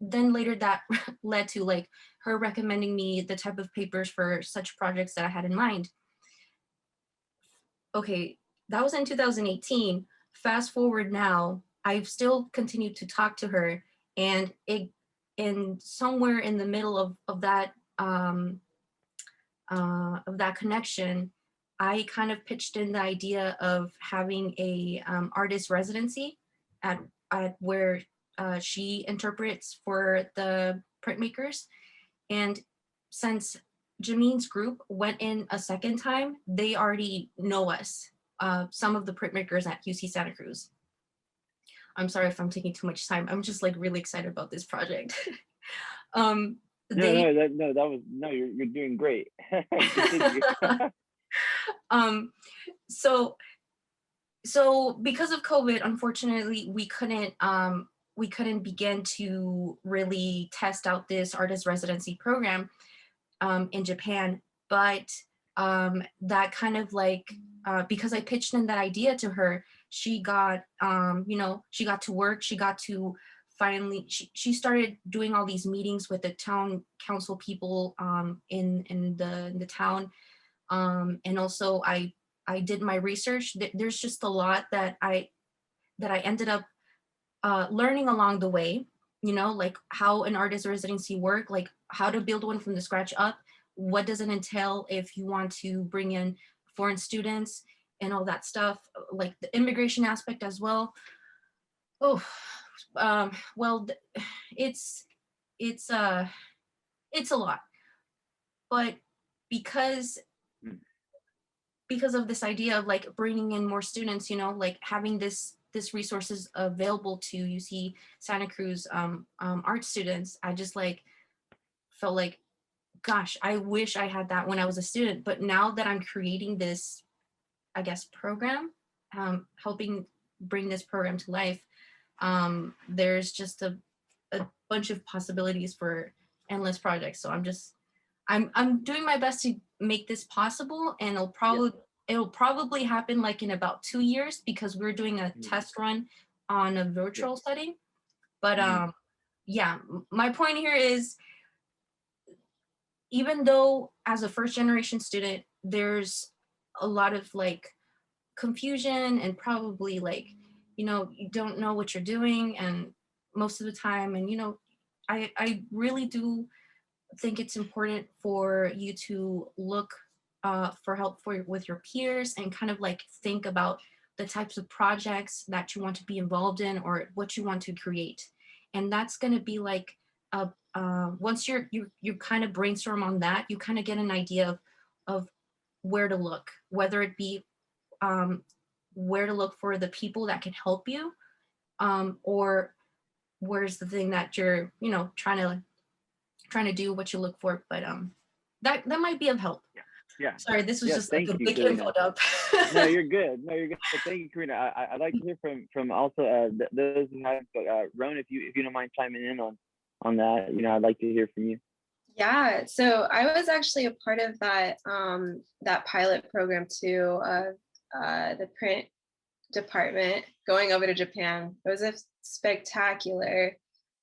then later that led to like her recommending me the type of papers for such projects that I had in mind. Okay, that was in 2018. Fast forward now, I've still continued to talk to her, and somewhere in the middle of that connection, I kind of pitched in the idea of having a artist residency at where she interprets for the printmakers. And since Jameen's group went in a second time, they already know us, some of the printmakers at UC Santa Cruz. I'm sorry if I'm taking too much time. I'm just like really excited about this project. You're doing great. So because of COVID, unfortunately, we couldn't begin to really test out this artist residency program in Japan. But that kind of like, because I pitched in that idea to her, she got, she got to work. She got to finally, she started doing all these meetings with the town council people in the town. And also I did my research. There's just a lot that I ended up learning along the way, like how an artist residency work, like how to build one from the scratch up. What does it entail if you want to bring in foreign students and all that stuff, like the immigration aspect as well. Oh, well, it's a lot, but because of this idea of like bringing in more students, like having this resources available to UC Santa Cruz art students, I just like felt like, gosh, I wish I had that when I was a student. But now that I'm creating this, I guess, program, helping bring this program to life, there's just a bunch of possibilities for endless projects. So I'm doing my best to make this possible, and it'll probably happen like in about 2 years, because we're doing a test run on a virtual setting. But yeah, my point here is, even though as a first generation student, there's a lot of like confusion and probably like, you don't know what you're doing, and most of the time, and I really do think it's important for you to look for help with your peers, and kind of like think about the types of projects that you want to be involved in, or what you want to create. And that's going to be like once you kind of brainstorm on that, you kind of get an idea of where to look, whether it be where to look for the people that can help you, or where's the thing that you're, trying to do what you look for. But that might be of help. Yeah. Sorry, this was Yeah, just like thank a you, big Karina. info dump. No, you're good. No, you're good. Thank you, Karina. I'd like to hear from also those who have Roan, if you don't mind chiming in on that. I'd like to hear from you. Yeah, so I was actually a part of that that pilot program too, of the print department going over to Japan. It was a spectacular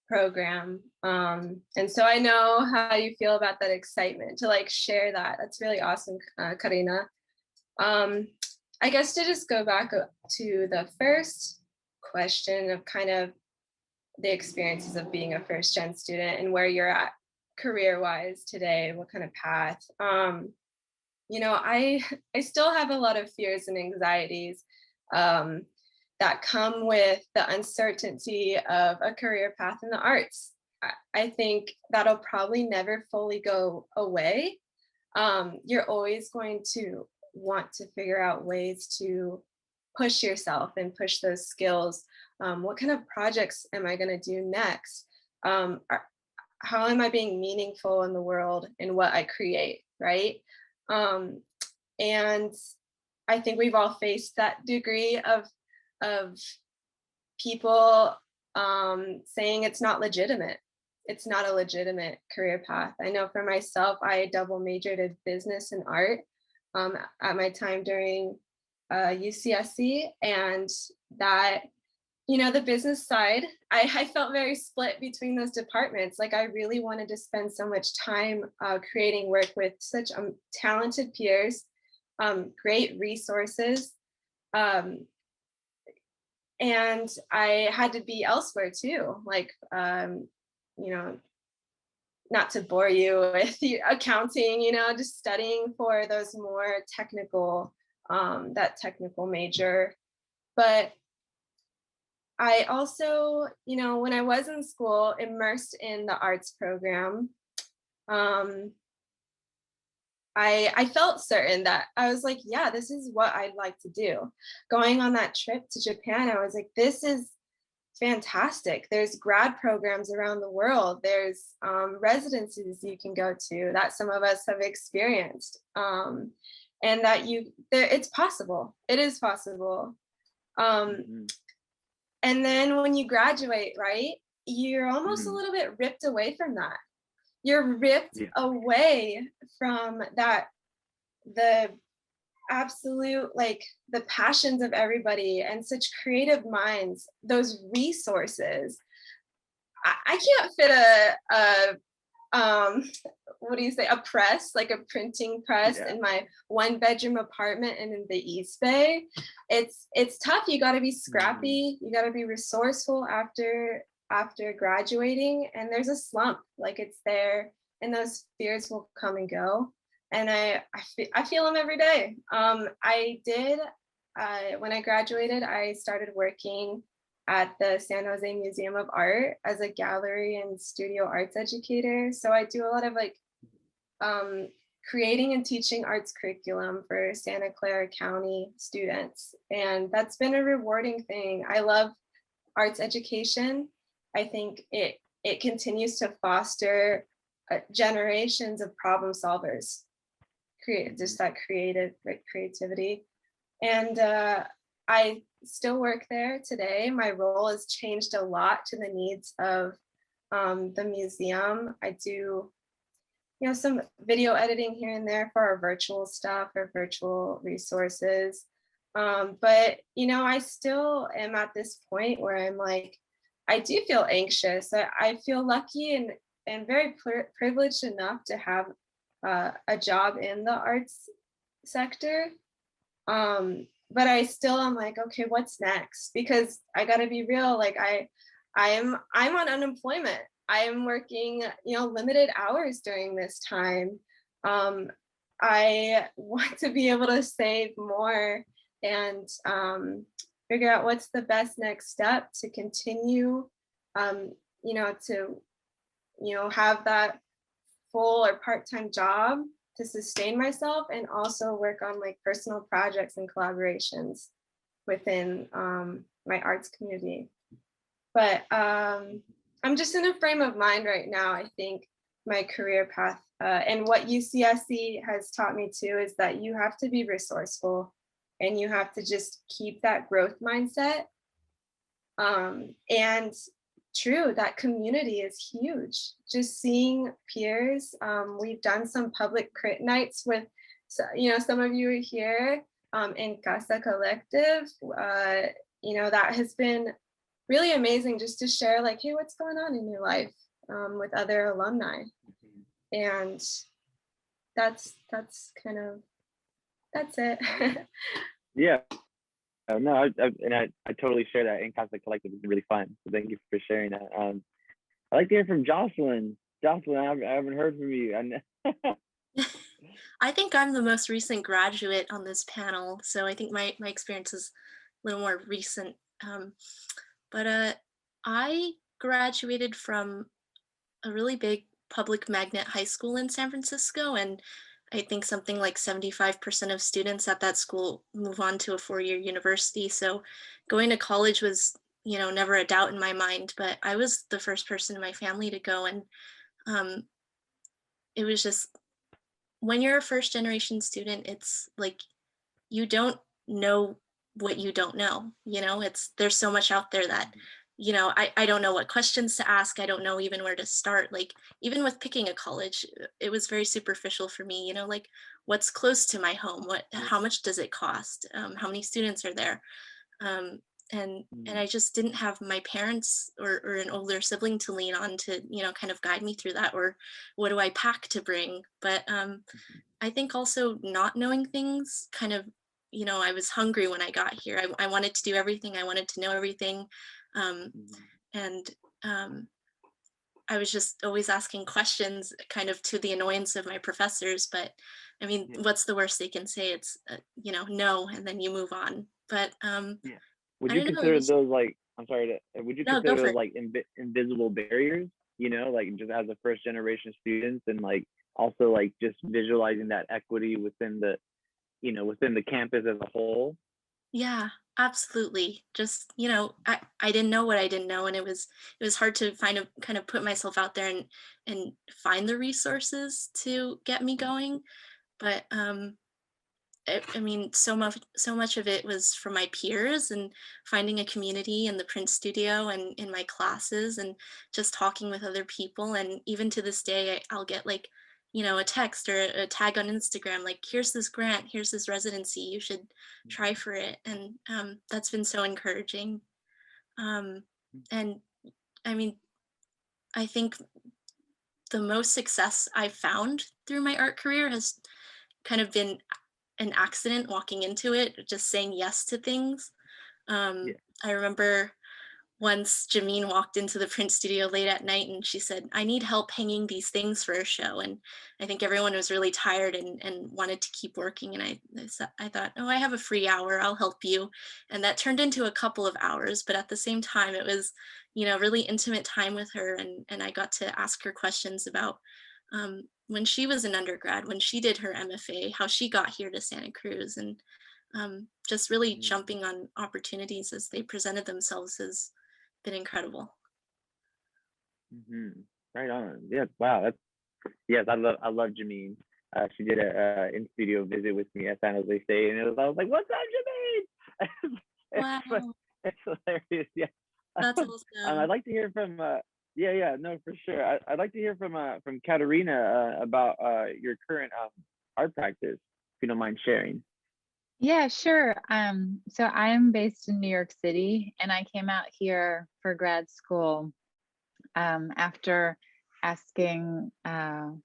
program, and so I know how you feel about that excitement to like share that. That's really awesome, Karina. I guess to just go back to the first question of kind of the experiences of being a first gen student and where you're at career wise today, what kind of path. I still have a lot of fears and anxieties that come with the uncertainty of a career path in the arts. I think that'll probably never fully go away. You're always going to want to figure out ways to push yourself and push those skills. What kind of projects am I going to do next? How am I being meaningful in the world in what I create, right? And I think we've all faced that degree of people saying it's not legitimate. It's not a legitimate career path. I know for myself, I double majored in business and art at my time during UCSC, and that, the business side, I felt very split between those departments. Like I really wanted to spend so much time creating work with such talented peers, great resources, and I had to be elsewhere too. Like, not to bore you with accounting, just studying for those more technical, that technical major. But I also, when I was in school, immersed in the arts program, I felt certain that I was like, yeah, this is what I'd like to do. Going on that trip to Japan, I was like, this is fantastic. There's grad programs around the world. There's residencies you can go to that some of us have experienced, and that it's possible. It is possible. And then when you graduate, right, you're almost a little bit ripped away from that. You're ripped away from that, the absolute, like the passions of everybody and such creative minds, those resources. I can't fit what do you say, a press, like a printing press in my 1-bedroom apartment and in the East Bay. It's tough. You got to be scrappy. You got to be resourceful after graduating, and there's a slump, like it's there, and those fears will come and go. And I feel them every day. I did, when I graduated, I started working at the San Jose Museum of Art as a gallery and studio arts educator. So I do a lot of like creating and teaching arts curriculum for Santa Clara County students. And that's been a rewarding thing. I love arts education. I think it continues to foster generations of problem solvers, create just that creativity. And I still work there today. My role has changed a lot to the needs of the museum. I do, some video editing here and there for our virtual stuff or virtual resources. But, I still am at this point where I'm like, I do feel anxious. I feel lucky and very privileged enough to have a job in the arts sector. But I still am like, okay, what's next? Because I gotta be real, like I'm on unemployment. I am working, limited hours during this time. I want to be able to save more and figure out what's the best next step to continue, to have that full or part-time job to sustain myself, and also work on like personal projects and collaborations within my arts community. But I'm just in a frame of mind right now. I think my career path and what UCSC has taught me too is that you have to be resourceful and you have to just keep that growth mindset. And true, that community is huge. Just seeing peers. We've done some public crit nights with, some of you are here in Casa Collective. That has been really amazing just to share like, hey, what's going on in your life with other alumni. And that's it. Yeah. No, I totally share that. In Casa Collective is really fun. So thank you for sharing that. I'd like to hear from Jocelyn. Jocelyn, I haven't heard from you. I think I'm the most recent graduate on this panel, so I think my experience is a little more recent. But I graduated from a really big public magnet high school in San Francisco, and I think something like 75% of students at that school move on to a four-year university. So going to college was, never a doubt in my mind, but I was the first person in my family to go. And it was just, when you're a first generation student, it's like, you don't know what you don't know, there's so much out there that, I don't know what questions to ask. I don't know even where to start. Like, even with picking a college, it was very superficial for me, like, what's close to my home? How much does it cost? How many students are there? And I just didn't have my parents or an older sibling to lean on to, kind of guide me through that, or what do I pack to bring? But I think also not knowing things kind of, I was hungry when I got here. I wanted to do everything. I wanted to know everything. And I was just always asking questions, kind of to the annoyance of my professors. But I mean, what's the worst they can say? It's, no, and then you move on. But would you consider those like, I'm sorry, would you consider those like invisible barriers, like just as a first generation students, and like also like just visualizing that equity within the, within the campus as a whole? Yeah, absolutely. Just, I didn't know what I didn't know. And it was hard to kind of put myself out there and find the resources to get me going. But I mean, so much of it was from my peers and finding a community in the print studio and in my classes and just talking with other people. And even to this day, I'll get like, a text or a tag on Instagram, like, here's this grant, here's this residency, you should try for it. And that's been so encouraging. And I mean, I think the most success I've found through my art career has kind of been an accident walking into it, just saying yes to things. I remember once Jameen walked into the print studio late at night and she said, I need help hanging these things for a show. And I think everyone was really tired and wanted to keep working. And I thought, oh, I have a free hour, I'll help you. And that turned into a couple of hours, but at the same time, it was, really intimate time with her. And I got to ask her questions about when she was an undergrad, when she did her MFA, how she got here to Santa Cruz, and just really jumping on opportunities as they presented themselves has been incredible. Right on. Yeah. Wow. Yes. I love Jameen. She did a in studio visit with me at San Jose State, and I was like, "What's up, Jameen?" Wow. It's hilarious. Yeah. That's awesome. I'd like to hear from. No, for sure. I'd like to hear from Katerina about your current art practice, if you don't mind sharing. Yeah, sure. So I am based in New York City, and I came out here for grad school after asking one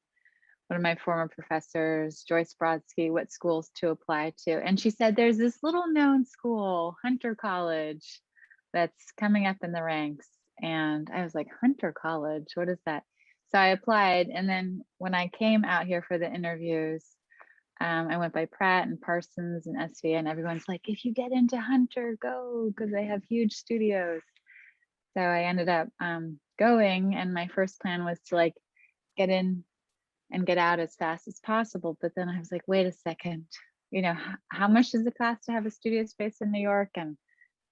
of my former professors, Joyce Brodsky, what schools to apply to. And she said, there's this little known school, Hunter College, that's coming up in the ranks. And I was like, Hunter College, what is that? So I applied. And then when I came out here for the interviews, I went by Pratt and Parsons and SVA, and everyone's like, if you get into Hunter, go, because they have huge studios. So I ended up going, and my first plan was to like get in and get out as fast as possible. But then I was like, wait a second, you know, how much does it cost to have a studio space in New York? And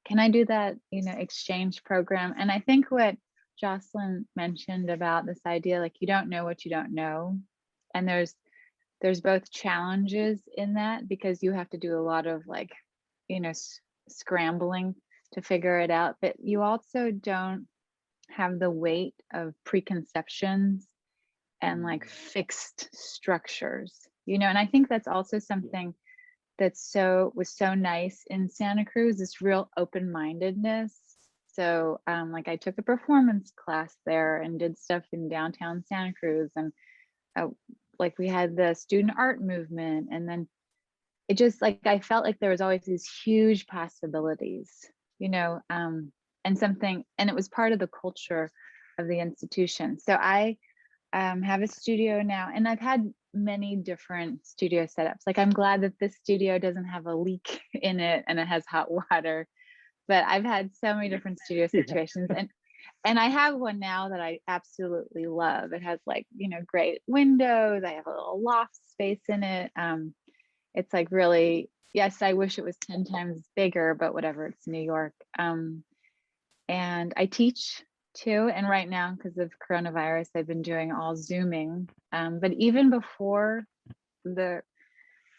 can I do that, you know, exchange program? And I think what Jocelyn mentioned about this idea, like you don't know what you don't know. And there's both challenges in that, because you have to do a lot of like, you know, scrambling to figure it out, but you also don't have the weight of preconceptions and like fixed structures, you know. And I think that's also something that's was so nice in Santa Cruz, this real open-mindedness. So like I took a performance class there and did stuff in downtown Santa Cruz, and like we had the student art movement, and then it just like I felt like there was always these huge possibilities, you know, and it was part of the culture of the institution. So I have a studio now, and I've had many different studio setups. Like I'm glad that this studio doesn't have a leak in it and it has hot water, but I've had so many different studio situations. And I have one now that I absolutely love. It has like, you know, great windows. I have a little loft space in it. It's like really, yes, I wish it was 10 times bigger, but whatever, it's New York. And I teach too. And right now, because of coronavirus, I've been doing all Zooming. But even before the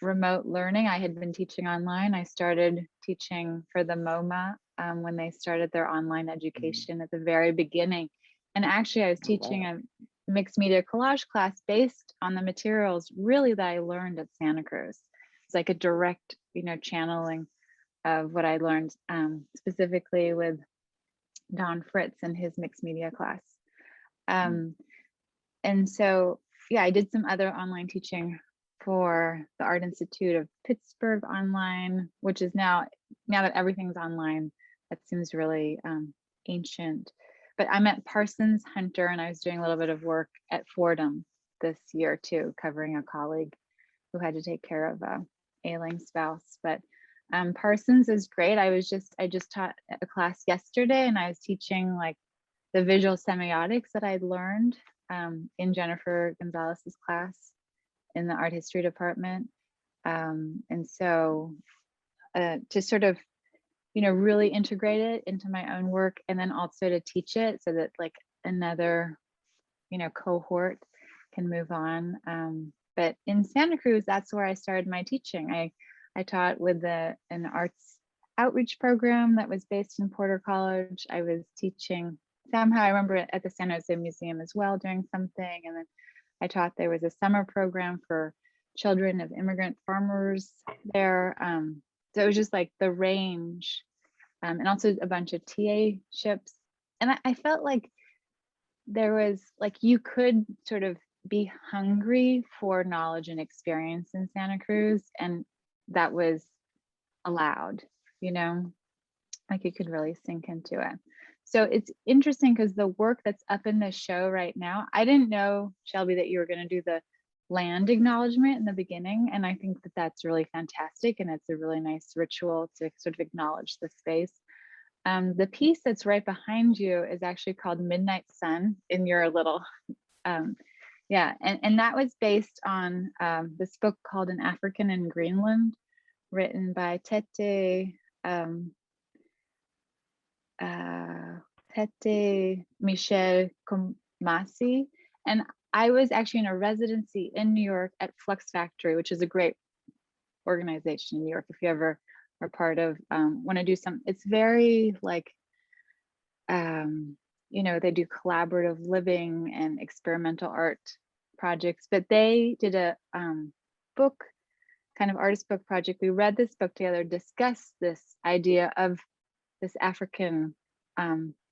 remote learning, I had been teaching online. I started teaching for the MoMA when they started their online education at the very beginning. And actually I was teaching a mixed media collage class based on the materials really that I learned at Santa Cruz. It's like a direct, you know, channeling of what I learned specifically with Don Fritz and his mixed media class. And so, yeah, I did some other online teaching for the Art Institute of Pittsburgh online, which is now that everything's online, that seems really ancient. But I'm at Parsons Hunter, and I was doing a little bit of work at Fordham this year too, covering a colleague who had to take care of a ailing spouse. But Parsons is great. I just taught a class yesterday, and I was teaching like the visual semiotics that I'd learned in Jennifer Gonzalez's class in the art history department. And so to sort of, you know, really integrate it into my own work, and then also to teach it so that like another, you know, cohort can move on. But in Santa Cruz, that's where I started my teaching. I taught with an arts outreach program that was based in Porter College. I was teaching somehow, I remember at the San Jose Museum as well, doing something. And then I taught, there was a summer program for children of immigrant farmers there. So it was just like the range, and also a bunch of TA ships. And I felt like there was like, you could sort of be hungry for knowledge and experience in Santa Cruz, and that was allowed, you know, like you could really sink into it. So it's interesting because the work that's up in the show right now, I didn't know, Shelby, that you were going to do the land acknowledgement in the beginning. And I think that that's really fantastic. And it's a really nice ritual to sort of acknowledge the space. The piece that's right behind you is actually called Midnight Sun in your little, yeah. And that was based on this book called An African in Greenland, written by Tete Michel Komasi. And I was actually in a residency in New York at Flux Factory, which is a great organization in New York. If you ever are part of, want to do some, it's very like, you know, they do collaborative living and experimental art projects, but they did a book, kind of artist book project. We read this book together, discussed this idea of this African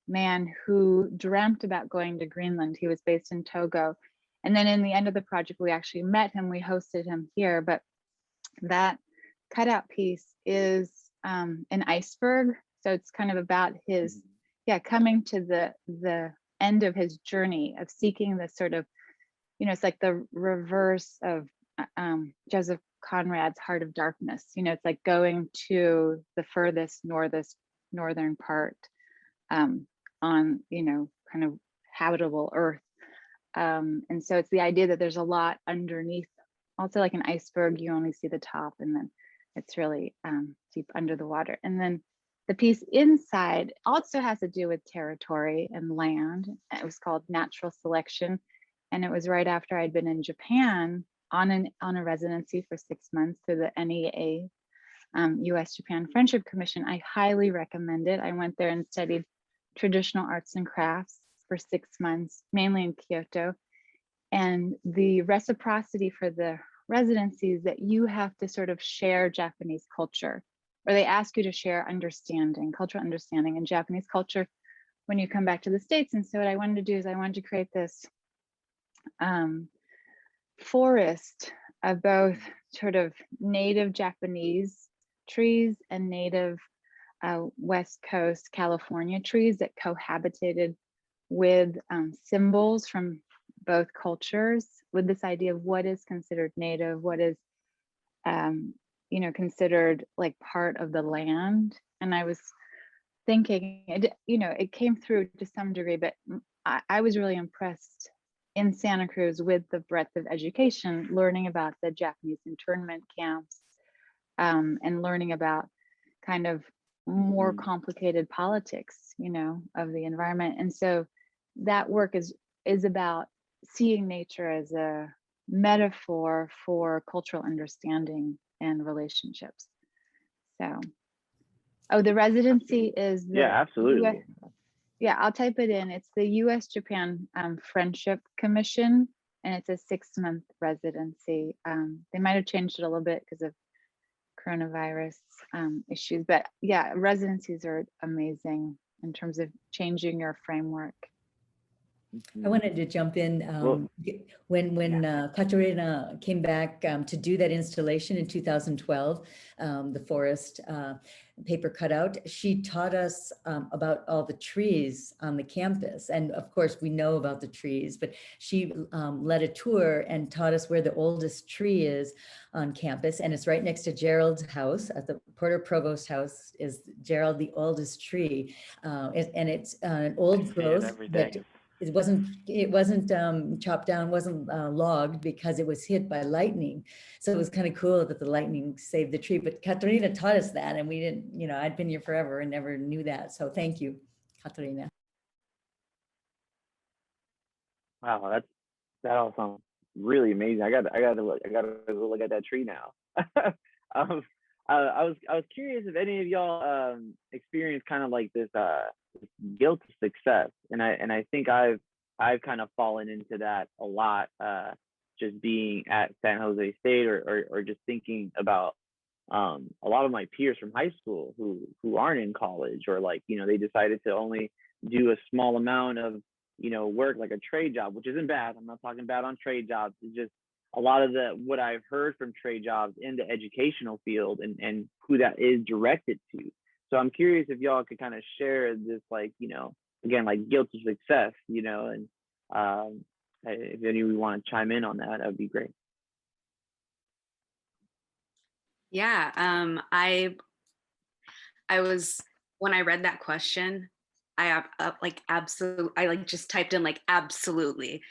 man who dreamt about going to Greenland. He was based in Togo. And then in the end of the project, we actually met him, we hosted him here, but that cutout piece is an iceberg. So it's kind of about his, yeah, coming to the end of his journey of seeking this sort of, you know, it's like the reverse of Joseph Conrad's Heart of Darkness. You know, it's like going to the furthest northern part on, you know, kind of habitable earth. And so it's the idea that there's a lot underneath, also like an iceberg, you only see the top, and then it's really deep under the water. And then the piece inside also has to do with territory and land. It was called Natural Selection. And it was right after I'd been in Japan on a residency for 6 months through the NEA, US Japan Friendship Commission. I highly recommend it. I went there and studied traditional arts and crafts for 6 months, mainly in Kyoto. And the reciprocity for the residency is that you have to sort of share Japanese culture, or they ask you to share understanding, cultural understanding in Japanese culture when you come back to the States. And so what I wanted to do is I wanted to create this forest of both sort of native Japanese trees and native West Coast California trees that cohabitated with symbols from both cultures, with this idea of what is considered native, what is considered like part of the land. And I was thinking, it came through to some degree, but I was really impressed in Santa Cruz with the breadth of education, learning about the Japanese internment camps, and learning about kind of more complicated politics, of the environment. And so that work is about seeing nature as a metaphor for cultural understanding and relationships. So, the residency is the absolutely. I'll type it in. It's the US Japan Friendship Commission, and it's a 6-month residency. They might have changed it a little bit because of coronavirus issues, but yeah, residencies are amazing in terms of changing your framework. I wanted to jump in. When Katerina came back to do that installation in 2012, the forest paper cutout, she taught us about all the trees on the campus. And of course, we know about the trees, but she led a tour and taught us where the oldest tree is on campus. And it's right next to Gerald's house. At the Porter Provost house is Gerald, the oldest tree. And it's an old growth that it wasn't chopped down, wasn't logged because it was hit by lightning. So it was kind of cool that the lightning saved the tree. But Katerina taught us that, and we didn't, I'd been here forever and never knew that. So thank you, Katerina. Wow, that all sounds really amazing. I got to look at that tree now. I was curious if any of y'all experienced kind of like this guilt of success, and I think I've kind of fallen into that a lot, just being at San Jose State or just thinking about a lot of my peers from high school who aren't in college, or like they decided to only do a small amount of work, like a trade job, which isn't bad. I'm not talking bad on trade jobs. It's just a lot of what I've heard from trade jobs in the educational field and who that is directed to. So I'm curious if y'all could kind of share this, like, again, like guilt of success, and if any of you want to chime in on that, that would be great. Yeah, I was, when I read that question, I just typed in like absolutely.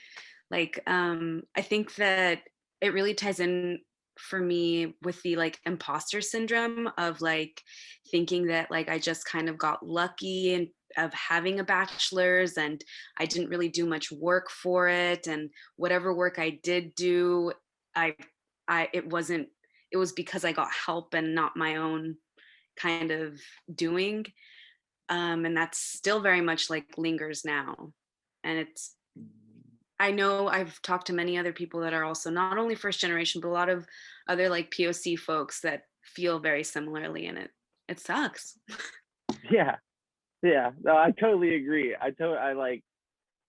Like, I think that it really ties in for me with the like imposter syndrome of like thinking that like I just kind of got lucky and of having a bachelor's and I didn't really do much work for it, and whatever work I did do, it was because I got help and not my own kind of doing, and that's still very much like lingers now. And I know I've talked to many other people that are also not only first generation, but a lot of other like POC folks that feel very similarly, and it sucks. Yeah. No, I totally agree. I like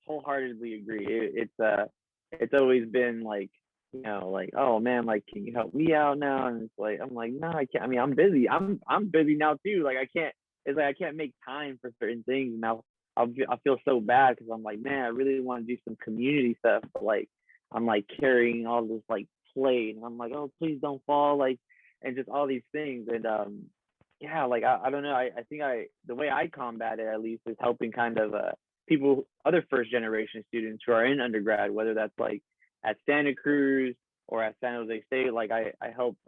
wholeheartedly agree. It's always been like, like, oh man, like, can you help me out now? And it's like, I'm like, no, I can't. I mean, I'm busy. I'm busy now too. Like, I can't make time for certain things now. I feel so bad because I'm like, man, I really want to do some community stuff, but like I'm like carrying all this like plate, and I'm like, oh, please don't fall, like, and just all these things. And yeah, like I don't know. I think the way I combat it, at least, is helping kind of people, other first generation students who are in undergrad, whether that's like at Santa Cruz or at San Jose State. Like I helped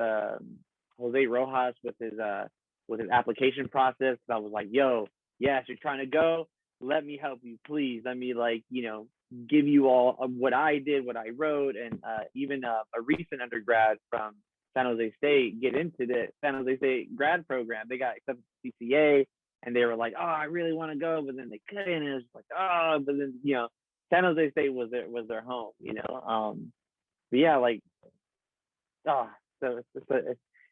Jose Rojas with his application process. I was like, yo, yes, you're trying to go, let me help you, please. Let me, like, you know, give you all of what I did, what I wrote. And even a recent undergrad from San Jose State get into the San Jose State grad program. They got accepted to CCA, and they were like, oh, I really want to go, but then they couldn't. And it was like, oh, but then, you know, San Jose State was their home, you know. But yeah, like, oh, so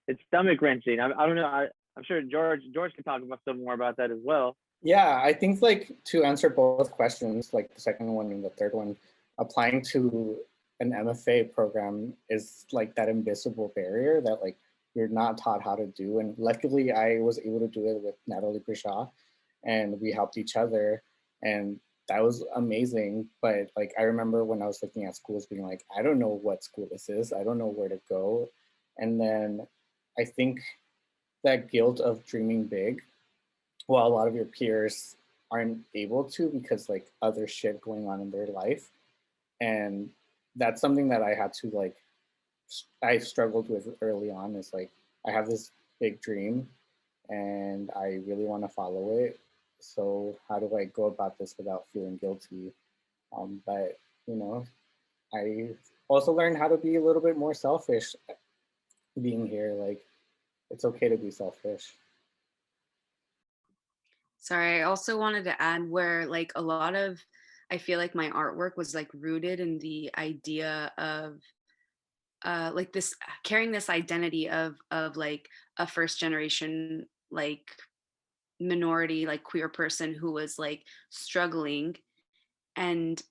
it's stomach wrenching. I don't know. I'm sure George can talk about some more about that as well. Yeah, I think, like, to answer both questions, like the second one and the third one, applying to an MFA program is like that invisible barrier that, like, you're not taught how to do. And luckily I was able to do it with Natalie and we helped each other, and that was amazing. But like, I remember when I was looking at schools being like, I don't know what school this is. I don't know where to go. And then I think that guilt of dreaming big, well, a lot of your peers aren't able to because, like, other shit going on in their life. And that's something that I had to, like, I struggled with early on, is like, I have this big dream and I really want to follow it. So how do I go about this without feeling guilty? But, you know, I also learned how to be a little bit more selfish being here. Like, it's okay to be selfish. Sorry, I also wanted to add where, like, a lot of, I feel like my artwork was like rooted in the idea of like this, carrying this identity of like a first generation, like, minority, like, queer person who was like struggling, and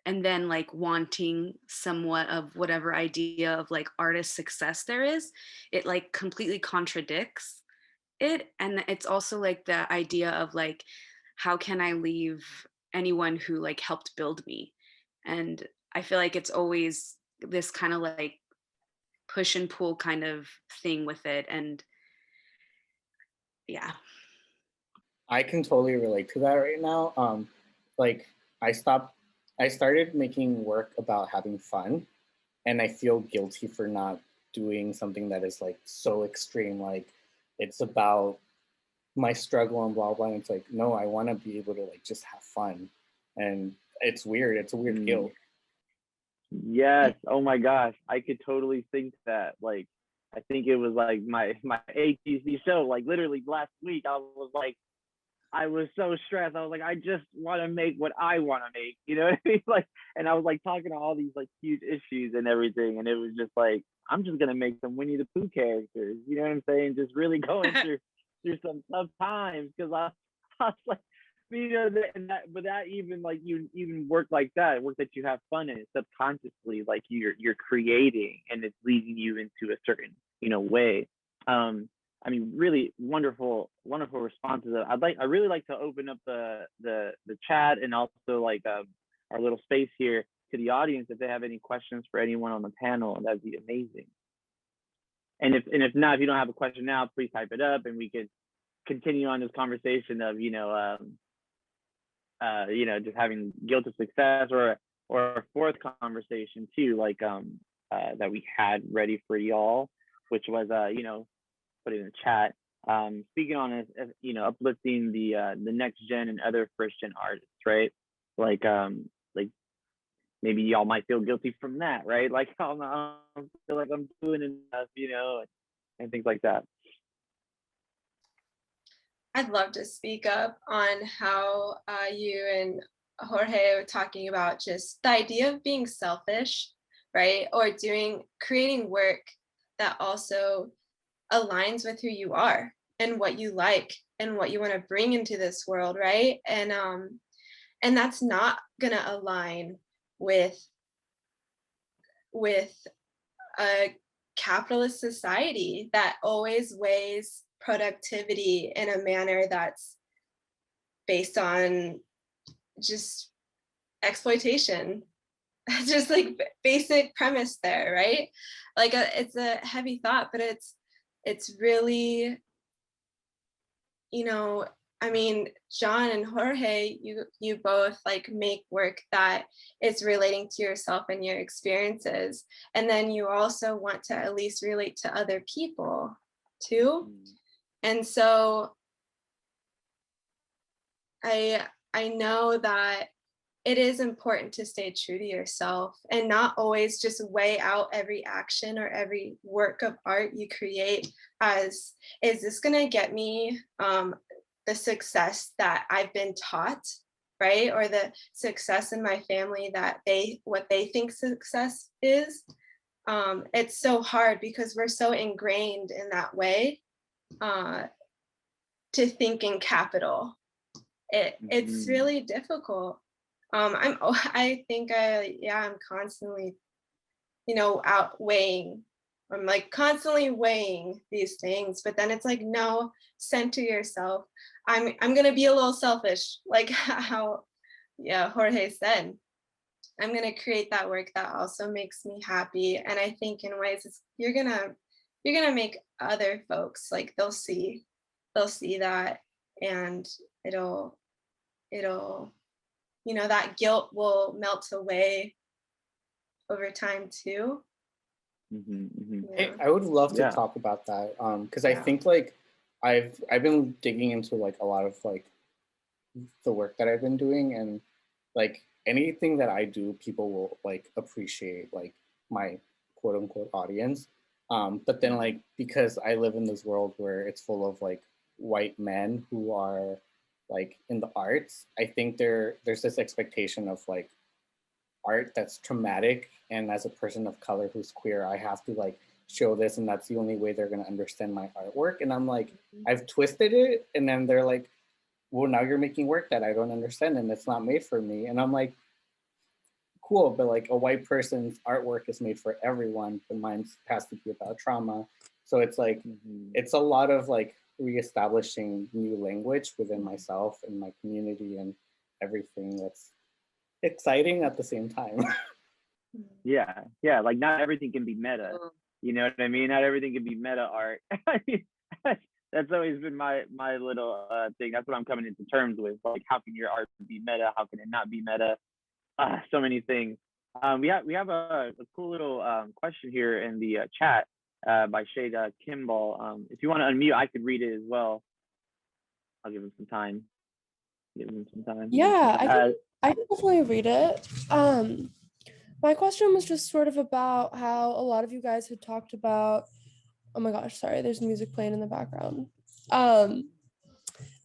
then like wanting somewhat of whatever idea of like artist success there is. It like completely contradicts it. And it's also like the idea of like, how can I leave anyone who like helped build me? And I feel like it's always this kind of like push and pull kind of thing with it. And yeah. I can totally relate to that right now. Like, I started making work about having fun, and I feel guilty for not doing something that is like so extreme. Like, it's about my struggle and blah blah. And it's like, no, I want to be able to like just have fun, and it's weird. It's a weird guilt. Yes. Oh my gosh, I could totally think that. Like, I think it was like my ATC show. Like, literally last week, I was so stressed. I was like, I just want to make what I want to make. You know what I mean? Like, and I was like talking to all these like huge issues and everything, and it was just like, I'm just gonna make some Winnie the Pooh characters. You know what I'm saying? Just really going through some tough times, because I was like, you know, but that even like, you even work like that, work that you have fun in it subconsciously, like you're creating, and it's leading you into a certain, you know, way. I mean, really wonderful responses. I really like to open up the chat, and also like our little space here to the audience if they have any questions for anyone on the panel. That'd be amazing. And if not, if you don't have a question now, please type it up, and we could continue on this conversation of, you know, just having guilt of success, or a fourth conversation too, like that we had ready for y'all, which was you know, put it in the chat. Speaking on as you know, uplifting the next gen and other first gen artists, right? Like maybe y'all might feel guilty from that, right? Like, oh, no, I don't feel like I'm doing enough, you know, and things like that. I'd love to speak up on how you and Jorge were talking about just the idea of being selfish, right? Or creating work that also aligns with who you are and what you like and what you want to bring into this world, right? And that's not gonna align with a capitalist society that always weighs productivity in a manner that's based on just exploitation. Just like basic premise there, right? Like it's a heavy thought, but it's really, you know, I mean, John and Jorge, you both like make work that is relating to yourself and your experiences. And then you also want to at least relate to other people too. And so I know that it is important to stay true to yourself and not always just weigh out every action or every work of art you create as, is this gonna get me the success that I've been taught, right? Or the success in my family that what they think success is. It's so hard because we're so ingrained in that way to think in capital. It's really difficult. I think I'm constantly, I'm like constantly weighing these things, but then it's like, no, center yourself. I'm gonna be a little selfish, like how Jorge said. I'm gonna create that work that also makes me happy. And I think in ways you're gonna make other folks, like they'll see that, and it'll that guilt will melt away over time too. Hey, I would love to talk about that because I think like I've been digging into like a lot of like the work that I've been doing, and like anything that I do, people will like appreciate, like my quote unquote audience. But then like because I live in this world where it's full of like white men who are like in the arts, I think there's this expectation of like art that's traumatic, and as a person of color who's queer, I have to like show this, and that's the only way they're going to understand my artwork. And I'm like, I've twisted it, and then they're like, well, now you're making work that I don't understand and it's not made for me. And I'm like, cool, but like a white person's artwork is made for everyone, but mine has to be about trauma. So it's like it's a lot of like reestablishing new language within myself and my community and everything. That's exciting at the same time. Yeah, like not everything can be meta, you know what I mean? Not everything can be meta art. That's always been my little thing. That's what I'm coming into terms with, like how can your art be meta, how can it not be meta? So many things. We have a cool little question here in the chat by Shade Kimball. If you want to unmute, I could read it as well. I'll give him some time. Yeah, I can definitely read it. My question was just sort of about how a lot of you guys had talked about, oh my gosh, sorry, there's music playing in the background.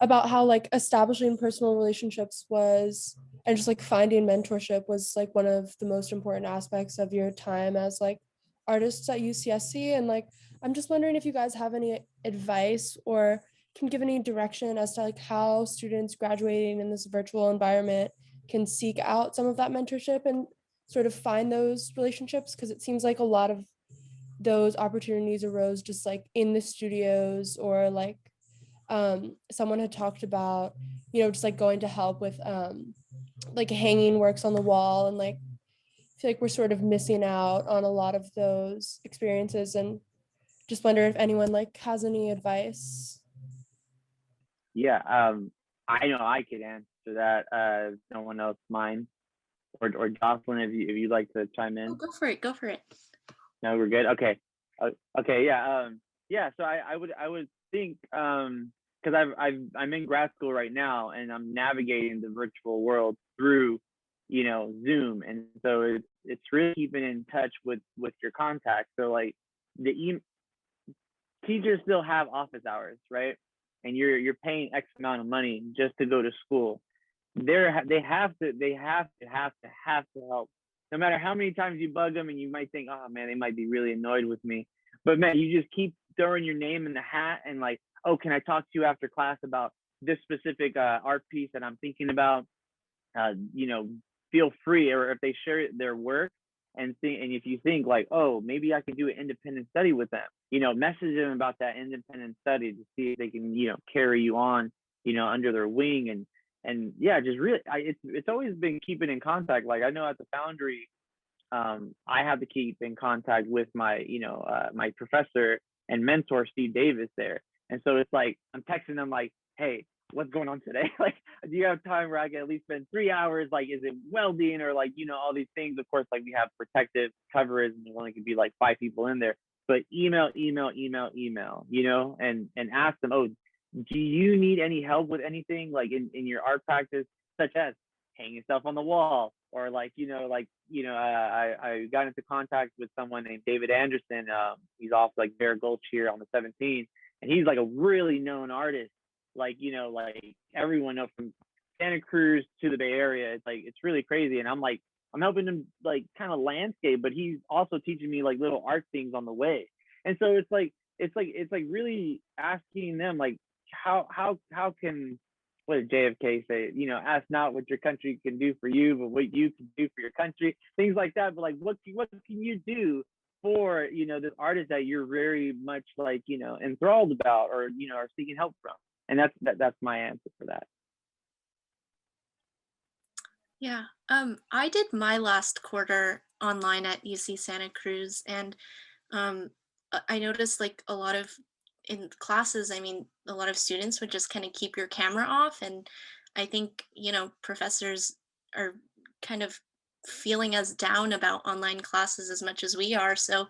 About how like establishing personal relationships was, and just like finding mentorship was like one of the most important aspects of your time as like artists at UCSC. And like, I'm just wondering if you guys have any advice or can give any direction as to like how students graduating in this virtual environment can seek out some of that mentorship and sort of find those relationships, because it seems like a lot of those opportunities arose just like in the studios, or like someone had talked about, just like going to help with like hanging works on the wall, and like I feel like we're sort of missing out on a lot of those experiences, and just wonder if anyone like has any advice. Yeah, I know I could answer that. If no one else mind, or Jocelyn, if you'd like to chime in. Oh, go for it. No, we're good. Okay. Okay. Yeah. Yeah. So I would think because I'm in grad school right now, and I'm navigating the virtual world through Zoom, and so it's really keeping in touch with your contacts. So like teachers still have office hours, right? And you're paying X amount of money just to go to school. They have to help. No matter how many times you bug them, and you might think, oh man, they might be really annoyed with me. But man, you just keep throwing your name in the hat, and like, oh, can I talk to you after class about this specific art piece that I'm thinking about? Feel free. Or if they share their work and if you think like, oh, maybe I can do an independent study with them, message them about that independent study to see if they can, carry you on, under their wing. And yeah, just really, it's always been keeping in contact. Like I know at the Foundry, I have to keep in contact with my, my professor and mentor, Steve Davis there. And so it's like, I'm texting them like, hey, what's going on today? Like, do you have time where I can at least spend 3 hours? Like, is it welding or like, all these things? Of course, like we have protective covers and there only could be like 5 people in there, but email, and ask them, oh, do you need any help with anything like in your art practice, such as hanging stuff on the wall, or like, I got into contact with someone named David Anderson. He's off like Bear Gulch here on the 17th, and he's like a really known artist. Like, like everyone knows from Santa Cruz to the Bay Area. It's like, it's really crazy. And I'm helping him like kind of landscape, but he's also teaching me like little art things on the way. And so it's like really asking them like, how can, what did JFK say? Ask not what your country can do for you, but what you can do for your country, things like that. But like, what can you do for, this artist that you're very much like, enthralled about, or, are seeking help from? And that's my answer for that. Yeah, I did my last quarter online at UC Santa Cruz, and I noticed like a lot of in classes, I mean, a lot of students would just kind of keep your camera off, and I think professors are kind of feeling as down about online classes as much as we are. So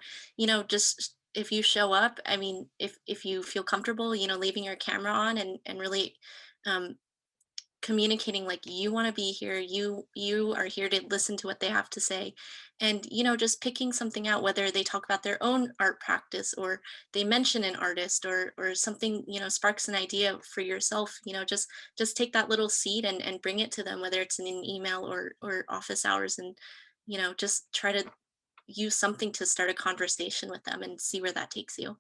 just if you show up, I mean, if you feel comfortable, leaving your camera on and really um, communicating like you want to be here, you are here to listen to what they have to say, and just picking something out, whether they talk about their own art practice or they mention an artist or something sparks an idea for yourself. Just take that little seed and bring it to them, whether it's in an email or office hours, and just try to use something to start a conversation with them and see where that takes you.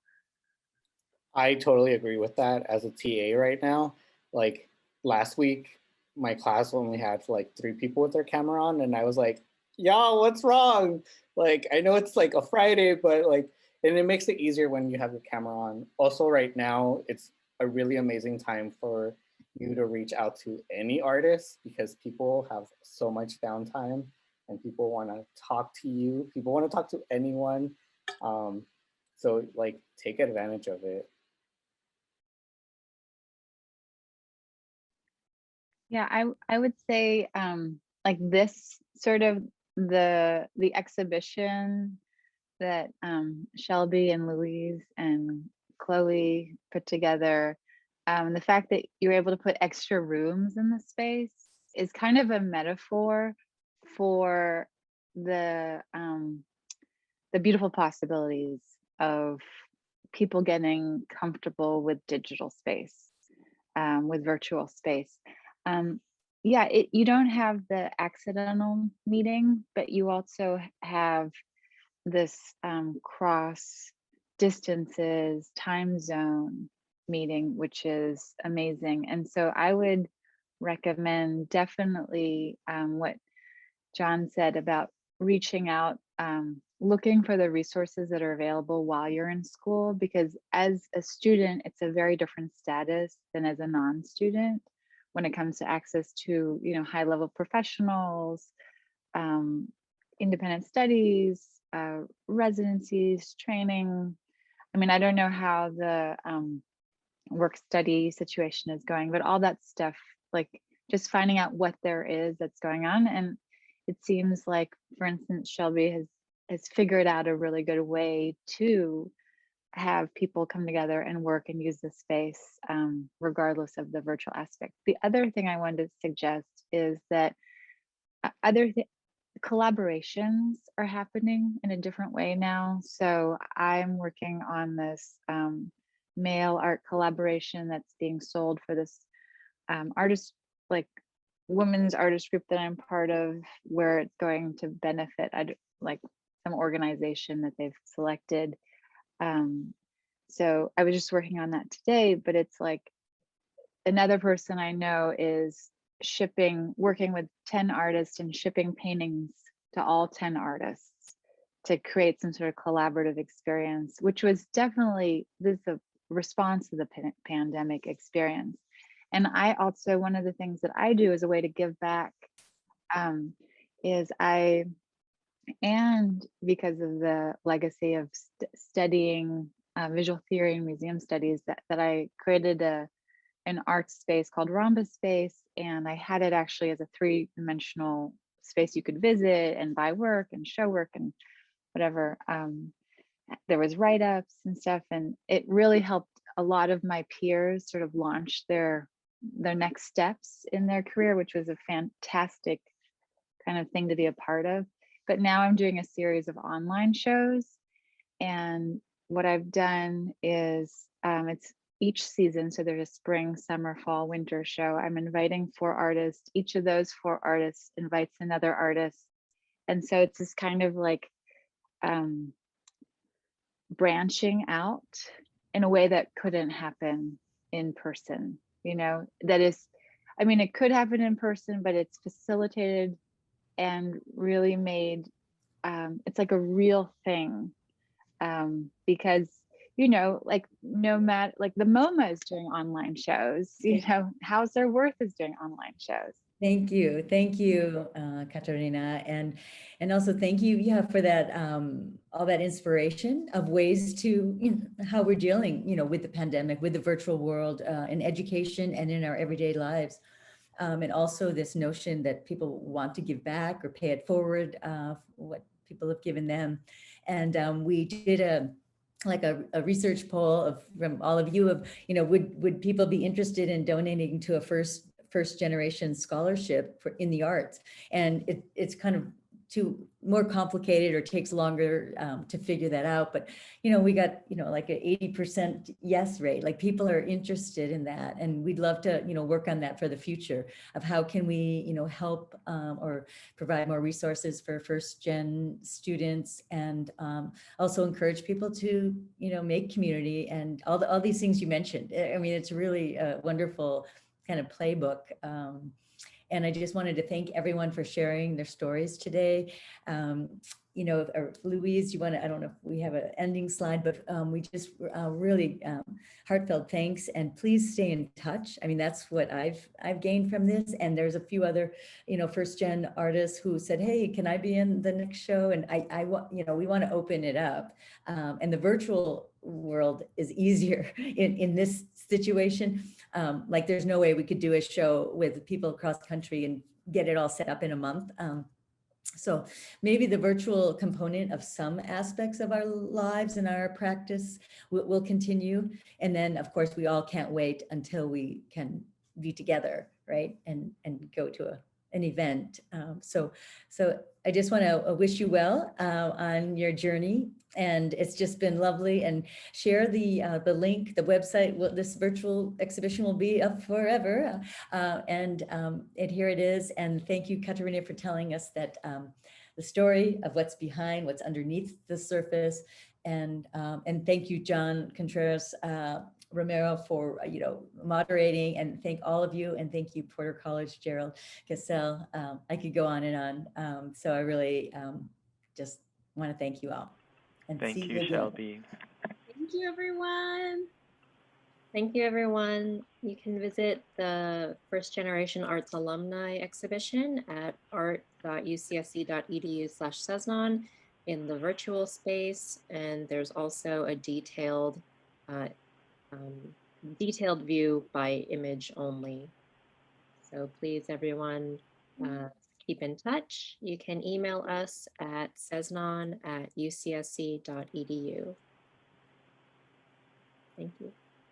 I totally agree with that. As a TA right now, like last week, my class only had like 3 people with their camera on, and I was like, y'all, what's wrong? Like, I know it's like a Friday, but like, and it makes it easier when you have your camera on. Also right now, it's a really amazing time for you to reach out to any artist, because people have so much downtime and people want to talk to you. People want to talk to anyone. So like, take advantage of it. Yeah, I would say like this sort of the exhibition that Shelby and Louise and Chloe put together, the fact that you're able to put extra rooms in the space is kind of a metaphor for the beautiful possibilities of people getting comfortable with digital space, with virtual space. Yeah, you don't have the accidental meeting, but you also have this cross distances, time zone meeting, which is amazing. And so I would recommend definitely what John said about reaching out, looking for the resources that are available while you're in school, because as a student, it's a very different status than as a non-student when it comes to access to, high level professionals, independent studies, residencies, training. I mean, I don't know how the work study situation is going, but all that stuff, like just finding out what there is that's going on. And it seems like, for instance, Shelby has figured out a really good way to have people come together and work and use the space, regardless of the virtual aspect. The other thing I wanted to suggest is that collaborations are happening in a different way now. So I'm working on this male art collaboration that's being sold for this artist, like women's artist group that I'm part of, where it's going to benefit like some organization that they've selected. So I was just working on that today, but it's like another person I know is working with 10 artists and shipping paintings to all 10 artists to create some sort of collaborative experience, which was definitely a response to the pandemic experience. And I also, one of the things that I do as a way to give back is and because of the legacy of studying visual theory and museum studies, that I created an an art space called Rhombus Space, and I had it actually as a 3-dimensional space you could visit and buy work and show work and whatever. There was write-ups and stuff, and it really helped a lot of my peers sort of launch their next steps in their career, which was a fantastic kind of thing to be a part of. But now I'm doing a series of online shows, and what I've done is it's each season, so there's a spring, summer, fall, winter show. I'm inviting 4 artists. Each of those 4 artists invites another artist, and so it's this kind of like branching out in a way that couldn't happen in person. You know, that is, I mean, it could happen in person, but it's facilitated and really made, it's like a real thing, because, you know, like no matter, like the MoMA is doing online shows, you know, How's Their Worth is doing online shows. Thank you, Katerina, and also thank you, yeah, for that all that inspiration of ways to, you know, how we're dealing, you know, with the pandemic, with the virtual world, in education and in our everyday lives, and also this notion that people want to give back or pay it forward, what people have given them, and we did a research poll from all of you of, you know, would people be interested in donating to a first generation scholarship in the arts, and it's kind of more complicated or takes longer to figure that out, but you know, we got, you know, like an 80% yes rate, like people are interested in that, and we'd love to, you know, work on that for the future of how can we, you know, help or provide more resources for first gen students, and also encourage people to, you know, make community and all these things you mentioned. I mean, it's really a wonderful kind of playbook. And I just wanted to thank everyone for sharing their stories today. You know, Louise, you want to, I don't know if we have an ending slide, but we just really heartfelt thanks, and please stay in touch. I mean, that's what I've gained from this. And there's a few other, you know, first gen artists who said, hey, can I be in the next show? And I want, you know, we want to open it up. And the virtual world is easier in this situation. Like there's no way we could do a show with people across the country and get it all set up in a month. So maybe the virtual component of some aspects of our lives and our practice will continue. And then of course, we all can't wait until we can be together, right? And go to an event. So I just want to wish you well on your journey. And it's just been lovely, and share the link, the website. This virtual exhibition will be up forever. And here it is. And thank you, Katerina, for telling us that the story of what's behind, what's underneath the surface. And thank you, John Contreras, Romero, for, you know, moderating, and thank all of you, and thank you, Porter College, Gerald Cassell. I could go on and on. So I really just want to thank you all. And thank you, again. Shelby. Thank you, everyone. Thank you, everyone. You can visit the First Generation Arts Alumni exhibition at art.ucsc.edu/Sesnon in the virtual space. And there's also a detailed view by image only. So please, everyone, keep in touch. You can email us at sesnon@ucsc.edu. Thank you.